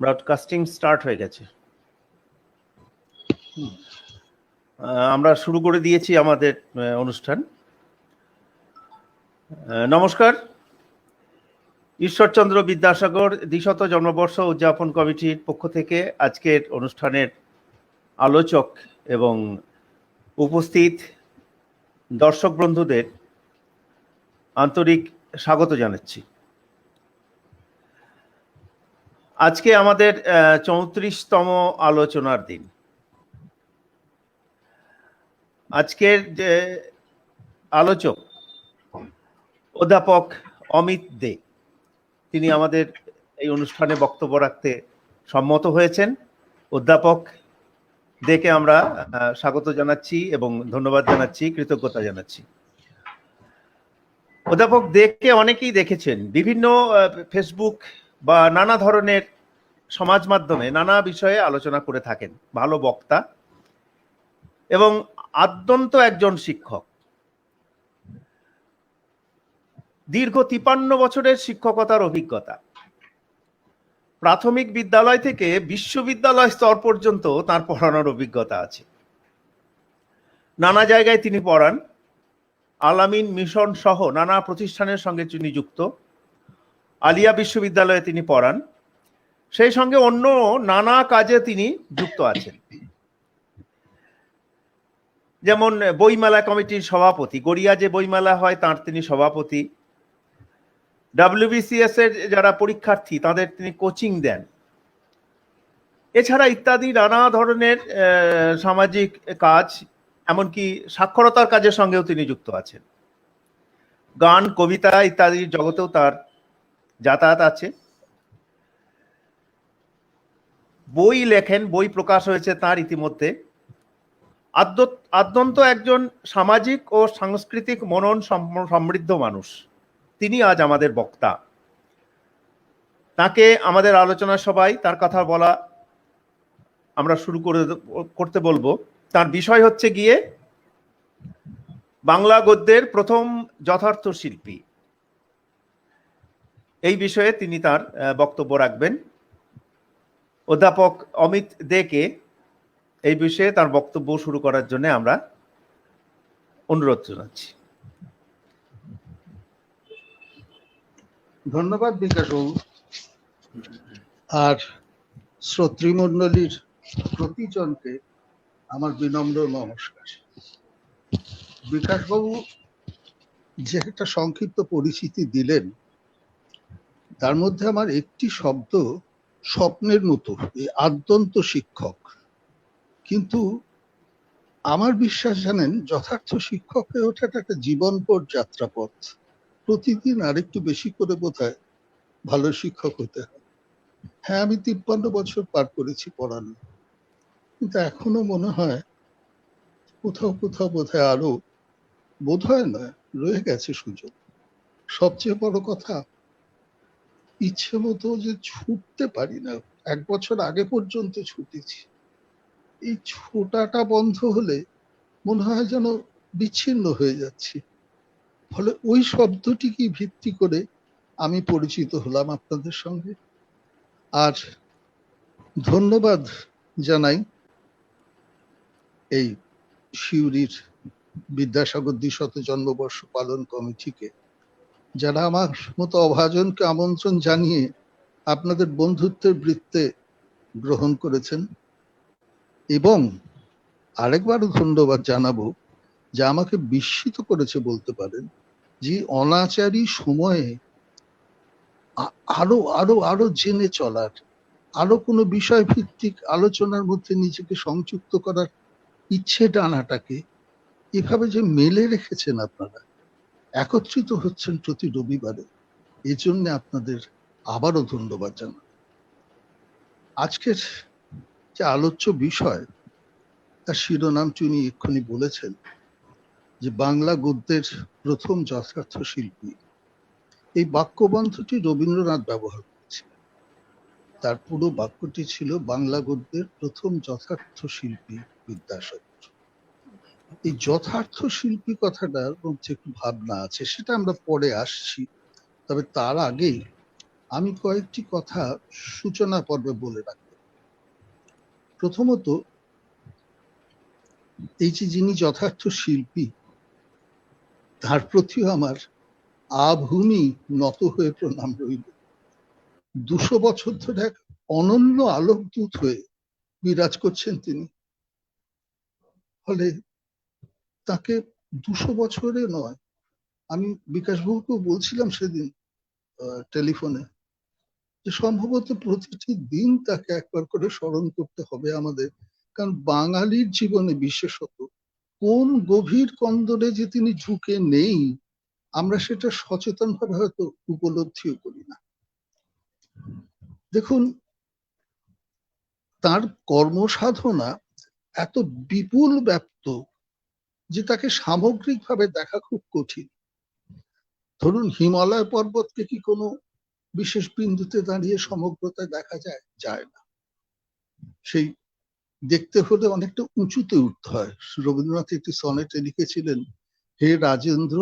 Broadcasting start হয়ে গেছে। আমরা শুরু করে দিয়েছি আমাদের অনুষ্ঠান। নমস্কার। ঈশ্বরচন্দ্র বিদ্যাসাগর দ্বিশত জন্মবর্ষ উদযাপন কমিটির পক্ষ থেকে আজকের অনুষ্ঠানের আলোচক এবং উপস্থিত দর্শক বন্ধুদের আন্তরিক স্বাগত জানাচ্ছি। আজকে আমাদের 34তম আলোচনার দিন। আজকের যে আলোচক অধ্যাপক অমিত দে, তিনি আমাদের এই অনুষ্ঠানে বক্তব্য রাখতে সম্মত হয়েছেন। অধ্যাপক দেকে আমরা স্বাগত জানাচ্ছি এবং ধন্যবাদ জানাচ্ছি, কৃতজ্ঞতা জানাচ্ছি। অধ্যাপক দেকে অনেকেই দেখেছেন বিভিন্ন ফেসবুক বা নানা ধরনের সমাজ মাধ্যমে নানা বিষয়ে আলোচনা করে থাকেন। ভালো বক্তা এবং আদ্যন্ত একজন শিক্ষক। দীর্ঘ 53 বছরের শিক্ষকতার অভিজ্ঞতা। প্রাথমিক বিদ্যালয় থেকে বিশ্ববিদ্যালয় স্তর পর্যন্ত তার পড়ানোর অভিজ্ঞতা আছে। নানা জায়গায় তিনি পড়ান। আল-আমিন মিশন সহ নানা প্রতিষ্ঠানের সঙ্গে তিনি যুক্ত। আলিয়া বিশ্ববিদ্যালয়ে তিনি পড়ান। সেই সঙ্গে অন্য নানা কাজে তিনি যুক্ত আছেন। যেমন বইমেলা কমিটির সভাপতি, গড়িয়া যে বইমেলা হয় তার তিনি সভাপতি। WBCS এর যারা পরীক্ষার্থী তাদের তিনি কোচিং দেন। এছাড়া ইত্যাদি নানা ধরনের সামাজিক কাজ, এমনকি সাক্ষরতার কাজের সঙ্গেও তিনি যুক্ত আছেন। গান, কবিতা ইত্যাদির জগতেও তার যাতায়াত আছে। বই লেখেন, বই প্রকাশ হয়েছে তার ইতিমধ্যে। আদ্যন্ত একজন সামাজিক ও সাংস্কৃতিক মনন সমৃদ্ধ মানুষ। তিনি আজ আমাদের বক্তা। তাকে আমাদের আলোচনা সভায় তার কথা বলা আমরা শুরু করতে বলবো। তার বিষয় হচ্ছে গিয়ে বাংলা গদ্যের প্রথম যথার্থ শিল্পী। এই বিষয়ে তিনি তার বক্তব্য রাখবেন। অধ্যাপক অমিত দেকে এই বিষয়ে তার বক্তব্য শুরু করার জন্য আমরা অনুরোধ জানাচ্ছি। ধন্যবাদ বিকাশবাবু। আর শ্রোতৃমণ্ডলীর প্রতিজনকে আমার বিনম্র নমস্কার। বিকাশবাবু যে একটা সংক্ষিপ্ত পরিচিতি দিলেন, তার মধ্যে আমার একটি শব্দ স্বপ্নের মতো, এই আদ্যন্ত শিক্ষক। কিন্তু আমার বিশ্বাস, জানেন, যথার্থ শিক্ষক হয়ে ওঠাটা একটা জীবনপট, যাত্রাপথ। প্রতিদিন আরেকটু বেশি করে বোধহয় ভালো শিক্ষক হতে হয়। হ্যাঁ, আমি 53 বছর পার করেছি পড়ানো, কিন্তু এখনো মনে হয় কোথাও কোথাও বোধহয় আরো, বোধহয় নয়, রয়ে গেছে সুযোগ। সবচেয়ে বড় কথা, ইচ্ছে মতো যে ছুটতে পারি না। 1 বছর আগে পর্যন্ত ছুটেছি, এই ছোটাটা বন্ধ হলে মনে হয় যেন বিচ্ছিন্ন হয়ে যাচ্ছি। ফলে ওই শব্দটিকে ভিত্তি করে আমি পরিচিত হলাম আপনাদের সঙ্গে। আর ধন্যবাদ জানাই এই সিউড়ির বিদ্যাসাগর দ্বিশত জন্মবর্ষ পালন কমিটিকে, যারা আমার মতো অভাজনকে আমন্ত্রণ জানিয়ে আপনাদের বন্ধুত্বের বৃত্তে গ্রহণ করেছেন। এবং আরেকবারও ধন্যবাদ জানাবো যে আমাকে বিস্মিত করেছে বলতে পারেন, যে অনাচারী সময়ে আরো আরো আরো জেনে চলার, আরো কোনো বিষয় ভিত্তিক আলোচনার মধ্যে নিজেকে সংযুক্ত করার ইচ্ছে টানাটাকে এভাবে যে মেলে রেখেছেন আপনারা, একত্রিত হচ্ছেন প্রতি রবিবারে, এজন্য আপনাদের আবারও ধন্যবাদ জানাই। আজকের যে আলোচ্য বিষয়, তার শিরোনামটি উনি এক্ষুনি বলেছেন, যে বাংলা গদ্যের প্রথম যথার্থ শিল্পী। এই বাক্যবন্ধটি রবীন্দ্রনাথ ব্যবহার করেছিলেন। তার পুরো বাক্যটি ছিল বাংলা গদ্যের প্রথম যথার্থ শিল্পী বিদ্যাসাগর। এই যথার্থ শিল্পী কথাটার মধ্যে একটু ভাবনা আছে, সেটা আমরা পরে আসছি। তবে তার আগেই আমি কয়েকটি কথা সূচনা পর্বে বলে রাখব। প্রথমত, এই যে যিনি যথার্থ শিল্পী, তার প্রতিও আমার আভূমি নত হয়ে প্রণাম রইল। 200 বছর ধরে এক অনন্য আলোকদূত হয়ে বিরাজ করছেন তিনি। ফলে তাকে 200 বছরে নয়, আমি বিকাশবাবুকেও বলছিলাম সেদিন টেলিফোনে, যে সম্ভবত প্রতিটি দিন তাকে একবার করে স্মরণ করতে হবে আমাদের। কারণ বাঙালির জীবনে বিশেষত কোন গভীর কন্দরে যে তিনি ঝুঁকে নেই, আমরা সেটা সচেতনভাবে হয়তো উপলব্ধিও করি না। দেখুন, তার কর্মসাধনা এত বিপুল ব্যাপ্ত যে তাকে সামগ্রিকভাবে দেখা খুব কঠিন। ধরুন, হিমালয় পর্বতকে কি কোনো বিশেষ বিন্দুতে দাঁড়িয়ে সমগ্রতায় দেখা যায়? যায় না। সেই দেখতে হলে অনেকটা উঁচুতে উঠতে হয়। রবীন্দ্রনাথ একটি সনেটে লিখেছিলেন, হে রাজেন্দ্র,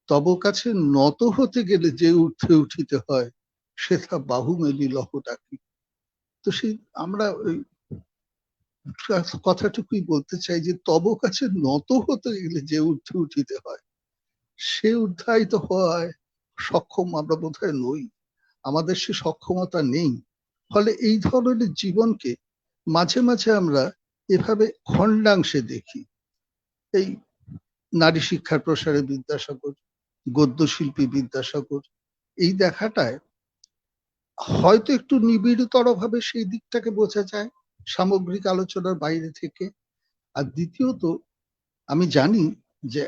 তব কাছে নত হতে গেলে যে ঊর্ধ্বে উঠিতে হয়, সেটা বাহু মেলি লহ ডাকি। তো সেই আমরা ওই কথাটুকুই বলতে চাই যে তব কাছে নত হতে গেলে যে ঊর্ধ্বে উঠিতে হয়, সে ঊর্ধ্বায়িত হওয়ায় সক্ষম আমরা বোধহয় নই, আমাদের সে সক্ষমতা নেই। ফলে এই ধরনের জীবনকে মাঝে মাঝে আমরা এভাবে খণ্ডাংশে দেখি। এই নারী শিক্ষার প্রসারে বিদ্যাসাগর, গদ্যশিল্পী বিদ্যাসাগর, এই দেখাটায় হয়তো একটু নিবিড়তর ভাবে সেই দিকটাকে বোঝা যায় সামগ্রিক আলোচনার বাইরে থেকে। আর দ্বিতীয়ত, আমি জানি যে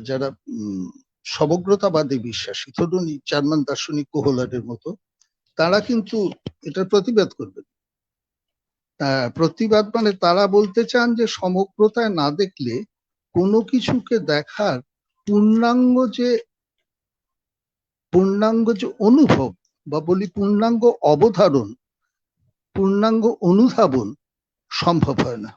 যারা সমগ্রতাবাদে বিশ্বাসী, ধরুন জার্মান দার্শনিক কোহলারের মতো, তারা কিন্তু এটার প্রতিবাদ করবেন। প্রতিবাদ মানে তারা বলতে চান যে সমগ্রতায় না দেখলে কোনো কিছুকে দেখার পূর্ণাঙ্গ যে অনুভব বা বলি পূর্ণাঙ্গ অবধারণ, পূর্ণাঙ্গ অনুধাবন সম্ভব হয় না।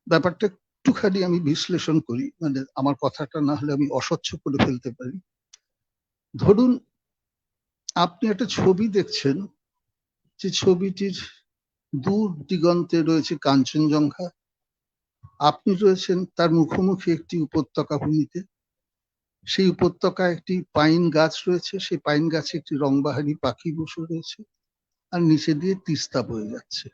ব্যাপারটা একটুখানি আমি বিশ্লেষণ করি, মানে আমার কথাটা না হলে আমি অস্বচ্ছ করে ফেলতে পারি। ধরুন, আপনি একটা ছবি দেখছেন, যে ছবিটির দূর দিগন্তে রয়েছে কাঞ্চনজঙ্ঘা, আপনি রয়েছেন তার মুখোমুখি একটি উপত্যকা ভূমিতে। সেই উপত্যকায় একটি পাইন গাছ রয়েছে, সেই পাইন গাছে একটি রংবাহারি পাখি বসে রয়েছে, আর নিচে দিয়ে তিস্তা বয়ে যাচ্ছে।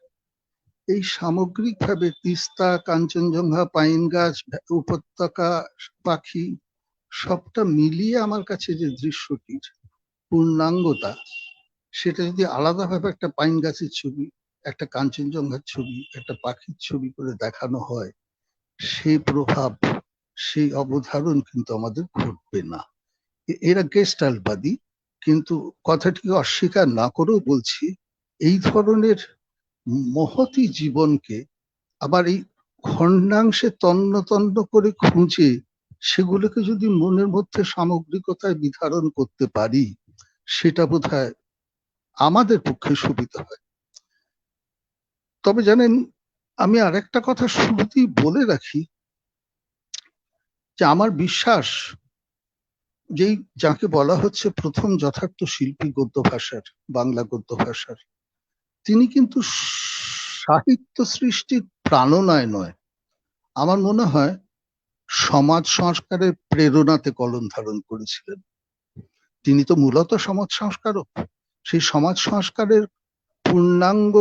এই সামগ্রিকভাবে তিস্তা, কাঞ্চনজঙ্ঘা, পাইন গাছ, উপত্যকা, পাখি, সবটা মিলিয়ে আমার কাছে যে দৃশ্যটির পূর্ণাঙ্গতা, সেটা যদি আলাদাভাবে একটা পাইন গাছের ছবি, একটা কাঞ্চনজঙ্ঘার ছবি, একটা পাখির ছবি করে দেখানো হয়, সেই প্রভাব, সেই অবধারণ কিন্তু আমাদের ঘটবে না। এরা গেস্টালবাদী, কিন্তু কথাটিকে অস্বীকার না করেও বলছি, এই ধরনের মহতি জীবনকে আবার এই খণ্ডাংশে তন্ন তন্ন করে খুঁজে সেগুলোকে যদি মনের মধ্যে সামগ্রিকতায় বিধারণ করতে পারি, সেটা বোধহয় আমাদের পক্ষে সুবিধা হয়। তবে জানেন, আমি আরেকটা কথা শুরুতেই বলে রাখি, যে আমার বিশ্বাস, যেই যাকে বলা হচ্ছে প্রথম যথার্থ শিল্পী গদ্য ভাষার, বাংলা গদ্য ভাষার, তিনি কিন্তু সাহিত্য সৃষ্টির প্রাণনায় নয়, আমার মনে হয় সমাজ সংস্কারের প্রেরণাতে কলম ধারণ করেছিলেন। তিনি তো মূলত সমাজ সংস্কারক। সেই সমাজ সংস্কারের পূর্ণাঙ্গ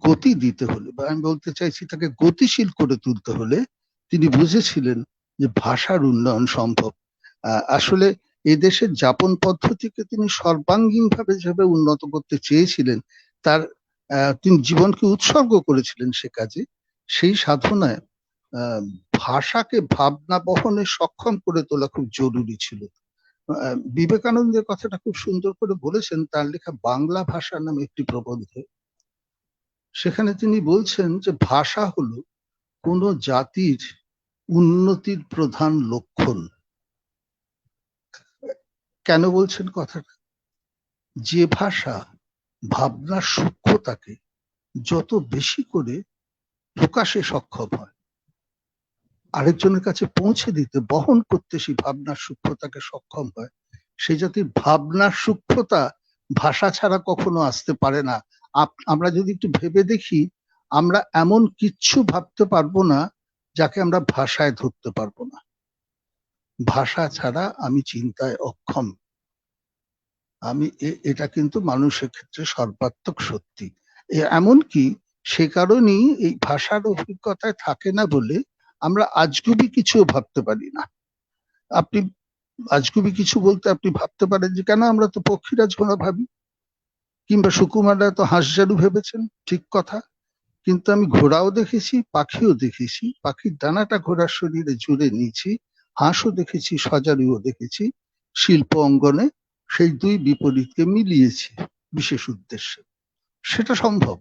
গতি দিতে হলে, বা আমি বলতে চাইছি তাকে গতিশীল করে তুলতে হলে, তিনি বুঝেছিলেন যে ভাষার উন্নয়ন সম্ভব। আসলে এদেশের যাপন পদ্ধতিকে তিনি সর্বাঙ্গীনভাবে যেভাবে উন্নত করতে চেয়েছিলেন, তার তিনি জীবনকে উৎসর্গ করেছিলেন সে কাজে। সেই সাধনায় ভাষাকে ভাবনা বহনে সক্ষম করে তোলা খুব জরুরি ছিল। বিবেকানন্দের কথাটা খুব সুন্দর করে বলেছেন তার লেখা বাংলা ভাষা নামে একটি প্রবন্ধে। সেখানে তিনি বলছেন যে ভাষা হলো কোনো জাতির উন্নতির প্রধান লক্ষণ। কেন বলছেন কথাটা? যে ভাষা ভাবনার সূক্ষ্মতাকে যত বেশি করে প্রকাশে সক্ষম হয়, আরেকজনের কাছে পৌঁছে দিতে, বহন করতে সেই ভাবনার সূক্ষ্মতাকে সক্ষম হয়, সেই জাতির ভাবনার সূক্ষ্মতা ভাষা ছাড়া কখনো আসতে পারে না। আমরা যদি একটু ভেবে দেখি, আমরা এমন কিচ্ছু ভাবতে পারবো না যাকে আমরা ভাষায় ধরতে পারবো না। ভাষা ছাড়া আমি চিন্তায় অক্ষম। এটা কিন্তু মানুষের ক্ষেত্রে সর্বাত্মক সত্যি। এমনকি সে কারণেই এই ভাষার অভিজ্ঞতায় থাকে না বলে আমরা আজগুবি কিছুও ভাবতে পারি না। আপনি আজগুবি কিছু বলতে আপনি ভাবতে পারেন যে কেন আমরা তো পক্ষীরা ঝোলা ভাবি, কিংবা সুকুমাররা তো হাঁসঝাড়ু ভেবেছেন, ঠিক কথা। কিন্তু আমি ঘোড়াও দেখেছি, পাখিও দেখেছি, পাখির ডানাটা ঘোড়ার শরীরে জুড়ে নিয়েছি, হাঁসও দেখেছি, সজারুও দেখেছি। শিল্প অঙ্গনে সেই দুই বিপরীতকে মিলিয়েছি বিশেষ উদ্দেশ্যে, সেটা সম্ভব।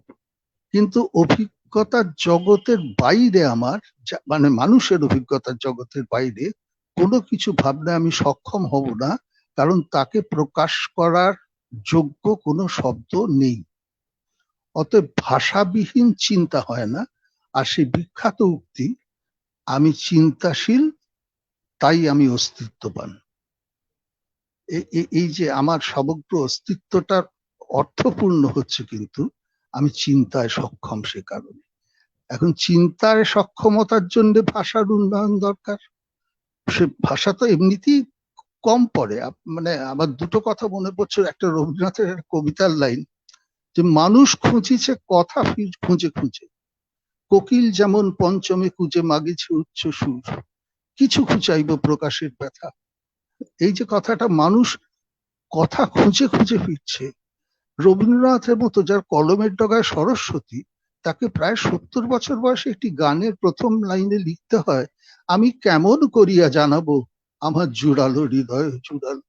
কিন্তু অভিজ্ঞতার জগতের বাইরে আমার মানে মানুষের অভিজ্ঞতার জগতের বাইরে কোনো কিছু ভাবনা আমি সক্ষম হব না, কারণ তাকে প্রকাশ করার যোগ্য কোনো শব্দ নেই। অতএব ভাষাবিহীন চিন্তা হয় না। আর সেই বিখ্যাত উক্তি, আমি চিন্তাশীল তাই আমি অস্তিত্ববান। এই যে আমার সমগ্র অস্তিত্বটার অর্থপূর্ণ হচ্ছে কিন্তু আমি চিন্তায় সক্ষম সে কারণে। এখন চিন্তায় সক্ষমতার জন্য ভাষার উন্নয়ন দরকার। সে ভাষা তো এমনিতেই কম পড়ে। মানে আমার দুটো কথা মনে পড়ছে, একটা রবীন্দ্রনাথের একটা কবিতার লাইন, যে মানুষ খুঁজিছে কথা খুঁজে খুঁজে, কোকিল যেমন পঞ্চমে কুজে মাগিছে উচ্চ সুর, কিছু খুঁচাইব প্রকাশের ব্যথা। এই যে কথাটা, মানুষ কথা খুঁজে খুঁজে ফিরছে। রবীন্দ্রনাথের মতো যার কলমের ডগায় সরস্বতী, তাকে প্রায় 70 বছর বয়সে একটি গানের প্রথম লাইনে লিখতে হয়, আমি কেমন করিয়া জানাবো আমার জুড়ালো হৃদয় জুড়ালো।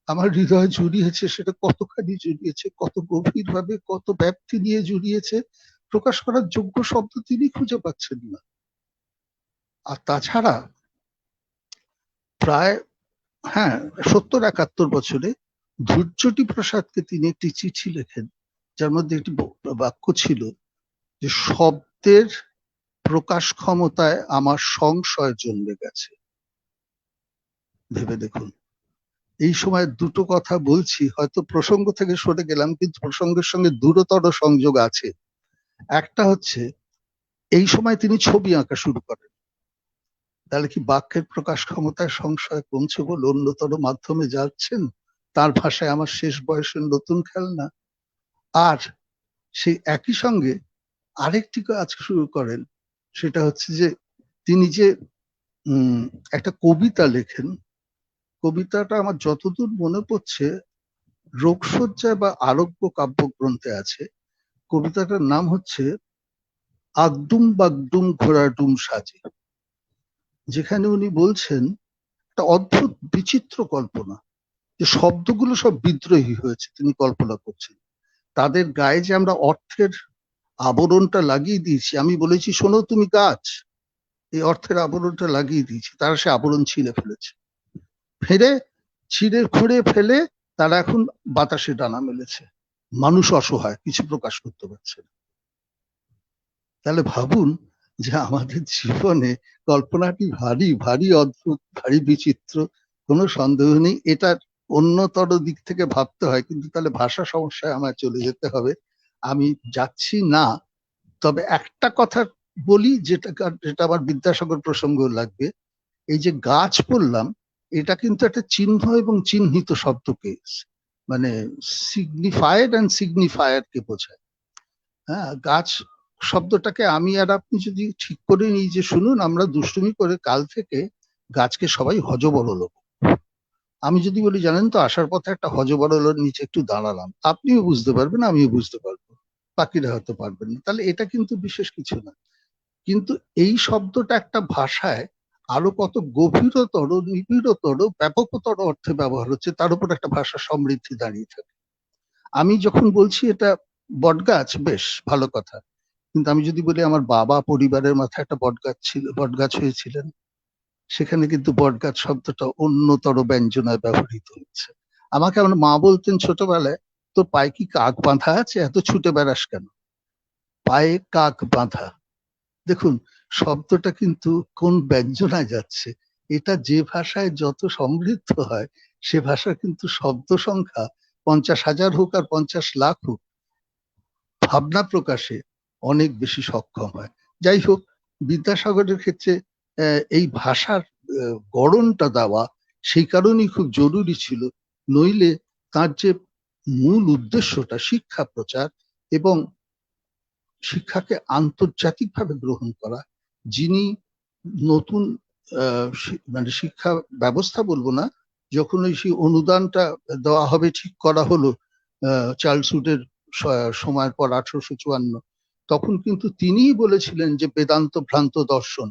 আমার হৃদয় জুড়িয়েছে, সেটা কতখানি জুড়িয়েছে, কত গভীর ভাবে, কত ব্যাপ্তি নিয়ে জুড়িয়েছে, প্রকাশ করার যোগ্য শব্দ তিনি খুঁজে পাচ্ছেন না। আর তাছাড়া প্রায় 70-71 বছরে ধৈর্যটি প্রসাদকে তিনি একটি চিঠি লেখেন, যার মধ্যে একটি বাক্য ছিল যে শব্দের প্রকাশ ক্ষমতায় আমার সংশয় জন্মে গেছে। ভেবে দেখুন, এই সময় দুটো কথা বলছি, হয়তো প্রসঙ্গ থেকে সরে গেলাম, কিন্তু প্রসঙ্গের সঙ্গে দূরতর সংযোগ আছে। একটা হচ্ছে, এই সময় তিনি ছবি আঁকা শুরু করেন। তাহলে কি বাক্যের প্রকাশ ক্ষমতায় সংশয় কমছে বলে অন্যতর মাধ্যমে যাচ্ছেন? তার ভাষায় আমার শেষ বয়সের নতুন খেলনা। আর সেই একই সঙ্গে আরেকটি কাজ শুরু করেন, সেটা হচ্ছে যে তিনি যে একটা কবিতা লেখেন, কবিতাটা আমার যতদূর মনে পড়ছে রোগশয্যায় বা আরোগ্য কাব্যগ্রন্থে আছে। কবিতাটার নাম হচ্ছে আগডুম বাগডুম ঘোড়ার ডুম সাজে, যেখানে উনি বলছেন একটা অদ্ভুত বিচিত্র কল্পনা, যে শব্দগুলো সব বিদ্রোহী হয়েছে। তিনি কল্পনা করছেন তাদের গায়ে যে আমরা অর্থের আবরণটা লাগিয়ে দিয়েছি। আমি বলেছি শোনো তুমি গাছ, এই অর্থের আবরণটা লাগিয়ে দিয়েছি, তারা সে আবরণ ছিঁড়ে ফেলেছে, ছিঁড়ে খুঁড়ে ফেলে তারা এখন বাতাসে ডানা মেলেছে। মানুষ অসহায়, কিছু প্রকাশ করতে পারছে না। তাহলে ভাবুন যে আমাদের জীবনে কল্পনাটি ভারী ভারী অদ্ভুত, ভারী বিচিত্র, কোনো সন্দেহ নেই। এটার অন্যতর দিক থেকে ভাবতে হয়, কিন্তু তাহলে ভাষা সমস্যায় আমার চলে যেতে হবে, আমি যাচ্ছি না। তবে একটা কথা বলি, যেটা আমার বিদ্যাসাগর প্রসঙ্গ লাগবে। এই যে গাছ বললাম, এটা কিন্তু একটা চিহ্ন এবং চিহ্নিত শব্দকে, মানে সিগনিফাইড অ্যান্ড সিগনিফায়ার কে বোঝায়। হ্যাঁ, গাছ শব্দটাকে আমি আর আপনি যদি ঠিক করে নিই যে শুনুন, আমরা দুষ্টুমি করে কাল থেকে গাছকে সবাই হজবরল। আমি যদি বলি জানেন তো, আসার পথে একটা হজবরলের নিচে একটু দাঁড়ালাম, আপনিও বুঝতে পারবেন, আমিও বুঝতে পারবো, বাকিরা হয়তো পারবেন না। তাহলে এটা কিন্তু বিশেষ কিছু না। কিন্তু এই শব্দটা একটা ভাষায় আরো কত গভীরতর, নিবিড়তর, ব্যাপকতর অর্থে ব্যবহার হচ্ছে, তার উপর একটা ভাষা সমৃদ্ধি দাঁড়িয়ে থাকে। আমি যখন বলছি এটা বটগাছ, বেশ ভালো কথা, কিন্তু আমি যদি বলি আমার বাবা পরিবারের মাথায় একটা বটগাছ ছিল, বটগাছ হয়েছিলেন, সেখানে কিন্তু বটগাছ শব্দটা অন্যতর ব্যঞ্জনায় ব্যবহৃত হচ্ছে। আমাকে আমার মা বলতেন ছোটবেলায়, তোর পায়ে কি কাক বাঁধা আছে, এত ছুটে বেড়াস কেন? পায়ে কাক বাঁধা। দেখুন শব্দটা কিন্তু কোন ব্যঞ্জনায় যাচ্ছে। এটা যে ভাষায় যত সমৃদ্ধ হয়, সে ভাষা কিন্তু শব্দ সংখ্যা 50,000 হোক আর 50 লাখ হোক, ভাবনা প্রকাশে অনেক বেশি সক্ষম হয়। যাই হোক, বিদ্যাসাগরের ক্ষেত্রে এই ভাষার গড়নটা দেওয়া সেই কারণেই খুব জরুরি ছিল, নইলে তার যে মূল উদ্দেশ্যটা শিক্ষা প্রচার এবং শিক্ষাকে আন্তর্জাতিকভাবে গ্রহণ করা, যিনি নতুন মানে শিক্ষা ব্যবস্থা বলবো না, যখন ওই সেই অনুদানটা দেওয়া হবে ঠিক করা হলো চার্লস উডের সময়ের পর 1854, তখন কিন্তু তিনিই বলেছিলেন যে বেদান্ত ভ্রান্ত দর্শন,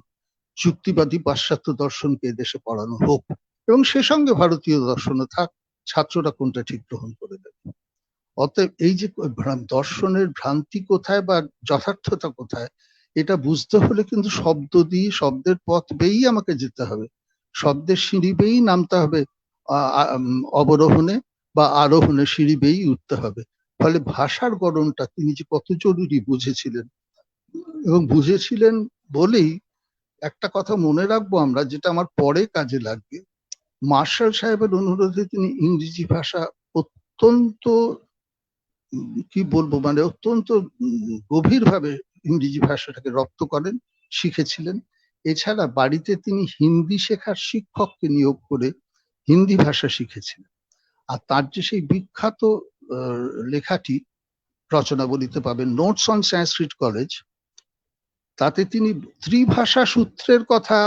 যুক্তিবাদী পাশ্চাত্য দর্শনকে দেশে পড়ানো হোক, এবং সে সঙ্গে ভারতীয় দর্শনও থাক, ছাত্ররা কোনটা ঠিক গ্রহণ করে দেবে। অতএব এই যে দর্শনের ভ্রান্তি কোথায় বা যথার্থতা কোথায়, এটা বুঝতে হলে কিন্তু শব্দ দিয়ে, শব্দের পথ বেয়েই আমাকে যেতে হবে, শব্দের সিঁড়ি বেয়েই নামতে হবে, অবরোহণে বা আরোহণে সিঁড়ি বেয়েই উঠতে হবে। ফলে ভাষার গড়নটা তিনি যে কত জরুরি বুঝেছিলেন, এবং বুঝেছিলেন বলেই একটা কথা মনে রাখবো আমরা, যেটা আমার পরে কাজে লাগবে। মার্শাল সাহেবের অনুরোধে তিনি ইংরেজি ভাষা অত্যন্ত কি বলবো, মানে অত্যন্ত গভীরভাবে ইংরেজি ভাষাটাকে রপ্ত করেন, শিখেছিলেন। এছাড়া বাড়িতে তিনি হিন্দি শেখার শিক্ষককে নিয়োগ করে হিন্দি ভাষা শিখেছিলেন। আর তার যে সেই বিখ্যাত লেখাটি রচনাবলিতে পাবেন, নোটস অন সংস্কৃত কলেজ, তাতে তিনি ত্রিভাষা সূত্রের কথা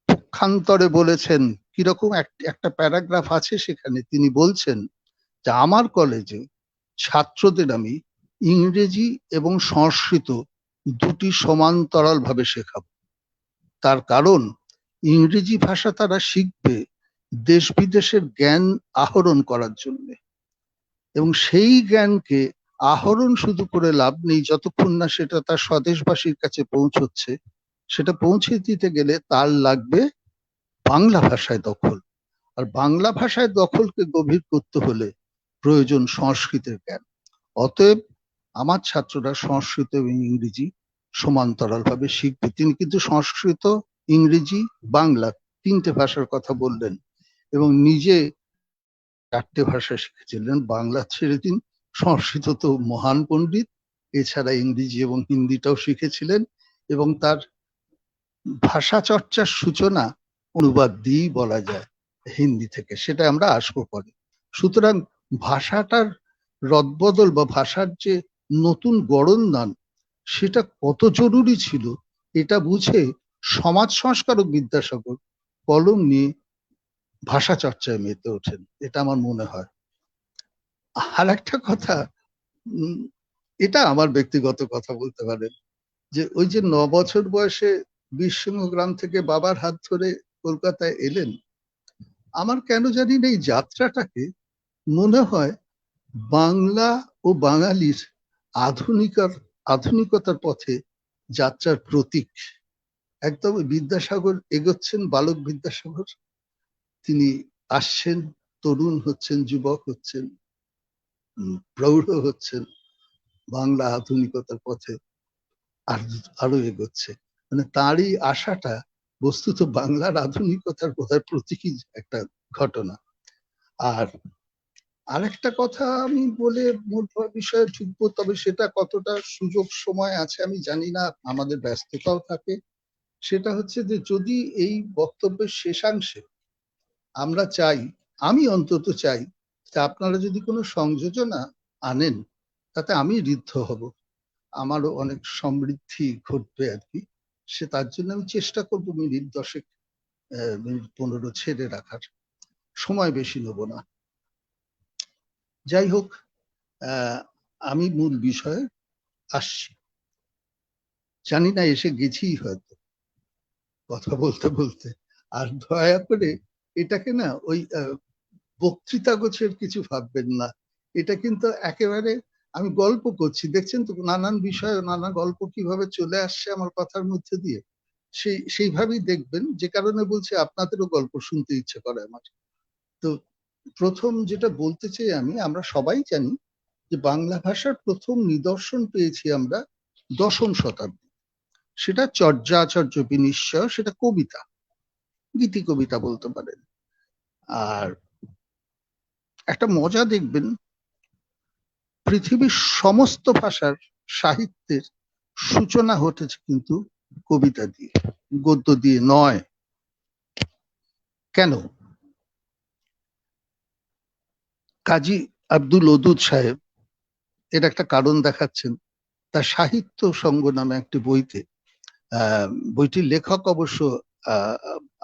পক্ষান্তরে বলেছেন। কিরকম একটা প্যারাগ্রাফ আছে সেখানে, তিনি বলছেন যে আমার কলেজে ছাত্রদের আমি ইংরেজি এবং সংস্কৃত দুটি সমান্তরাল ভাবে শেখাবো। তার কারণ ইংরেজি ভাষা তারা শিখবে দেশ বিদেশের জ্ঞান আহরণ করার জন্য, এবং সেই জ্ঞানকে আহরণ শুধু করে লাভ নেই যতক্ষণ না সেটা তার স্বদেশবাসীর কাছে পৌঁছচ্ছে। সেটা পৌঁছে দিতে গেলে তার লাগবে বাংলা ভাষায় দখল, আর বাংলা ভাষায় দখলকে গভীর করতে হলে প্রয়োজন সংস্কৃতের জ্ঞান। অতএব আমার ছাত্ররা সংস্কৃত এবং ইংরেজি সমান্তরাল ভাবে শিখবে। তিনি কিন্তু সংস্কৃত, ইংরেজি, বাংলা তিনটে ভাষার কথা বললেন, এবং নিজে 4টে ভাষা শিখেছিলেন। বাংলা ছেড়ে দিন, সংস্কৃত তো মহান পণ্ডিত, এছাড়া ইংরেজি এবং হিন্দিটাও শিখেছিলেন, এবং তার ভাষা চর্চার সূচনা অনুবাদ দিয়েই বলা যায় হিন্দি থেকে, সেটা আমরা আসবো পরে। সুতরাং ভাষাটার রদবদল বা ভাষার যে নতুন গড়নদান, সেটা কত জরুরি ছিল এটা বুঝে সমাজ সংস্কারক বিদ্যাসাগর কলম নিয়ে ভাষা চর্চায় মেতে ওঠেন, এটা আমার মনে হয়। আর একটা কথা, এটা আমার ব্যক্তিগত কথা বলতে পারেন, যে ওই যে 9 বছর বয়সে বীরসিংহ গ্রাম থেকে বাবার হাত ধরে কলকাতায় এলেন, আমার কেন জানি না এই যাত্রাটাকে মনে হয় বাংলা ও বাঙালির আধুনিকতার পথে যাত্রার প্রতীক। একদম বিদ্যাসাগর এগোচ্ছেন, বালক বিদ্যাসাগর, তিনি আসছেন, তরুণ হচ্ছেন, যুবক হচ্ছেন, প্রৌঢ় হচ্ছেন, বাংলা আধুনিকতার পথে আরো এগোচ্ছে। মানে তারই আশাটা বস্তুত বাংলার আধুনিকতার বোধহয় প্রতীকী একটা ঘটনা। আর আরেকটা কথা আমি বলে মূল বিষয়ে ঢুকবো, তবে সেটা কতটা সুযোগ সময় আছে আমি জানি না, আমাদের ব্যস্ততাও থাকে। সেটা হচ্ছে যে যদি এই বক্তব্যের শেষাংশে আমরা চাই, আমি অন্তত চাই, যে আপনারা যদি কোনো সংযোজনা আনেন তাতে আমি ঋদ্ধ হব, আমারও অনেক সমৃদ্ধি ঘটবে আর কি। সে তার জন্য আমি চেষ্টা করবো মিনিট 10, মিনিট 15 ছেড়ে রাখার, সময় বেশি নেব না। যাই হোক, আমি মূল বিষয়ে আসছি। জানি না এসে গেছি হয়তো কথা বলতে বলতে। আর দয়া করে এটাকে না ওই বক্তৃতা গোছের কিছু ভাববেন না, এটা কিন্তু একেবারে আমি গল্প করছি, দেখছেন তো নানান বিষয়, নানা গল্প কিভাবে চলে আসছে আমার কথার মধ্যে দিয়ে, সেইভাবেই দেখবেন। যে কারণে বলছি আপনাদেরও গল্প শুনতে ইচ্ছে করে আমার। তো প্রথম যেটা বলতে চাই আমরা সবাই জানি যে বাংলা ভাষার প্রথম নিদর্শন পেয়েছি আমরা 10ম শতাব্দী। সেটা চর্যাচর্য বিনিশ্চয়, সেটা কবিতা, গীতি কবিতা বলতে পারেন। আর একটা মজা দেখবেন, পৃথিবীর সমস্ত ভাষার সাহিত্যের সূচনা ঘটেছে কিন্তু কবিতা দিয়ে, গদ্য দিয়ে নয়। কেন? কাজী আব্দুল ওদুদ সাহেব এর একটা কারণ দেখাচ্ছেন তার সাহিত্য সঙ্গ নামে একটি বইতে। বইটির লেখক অবশ্য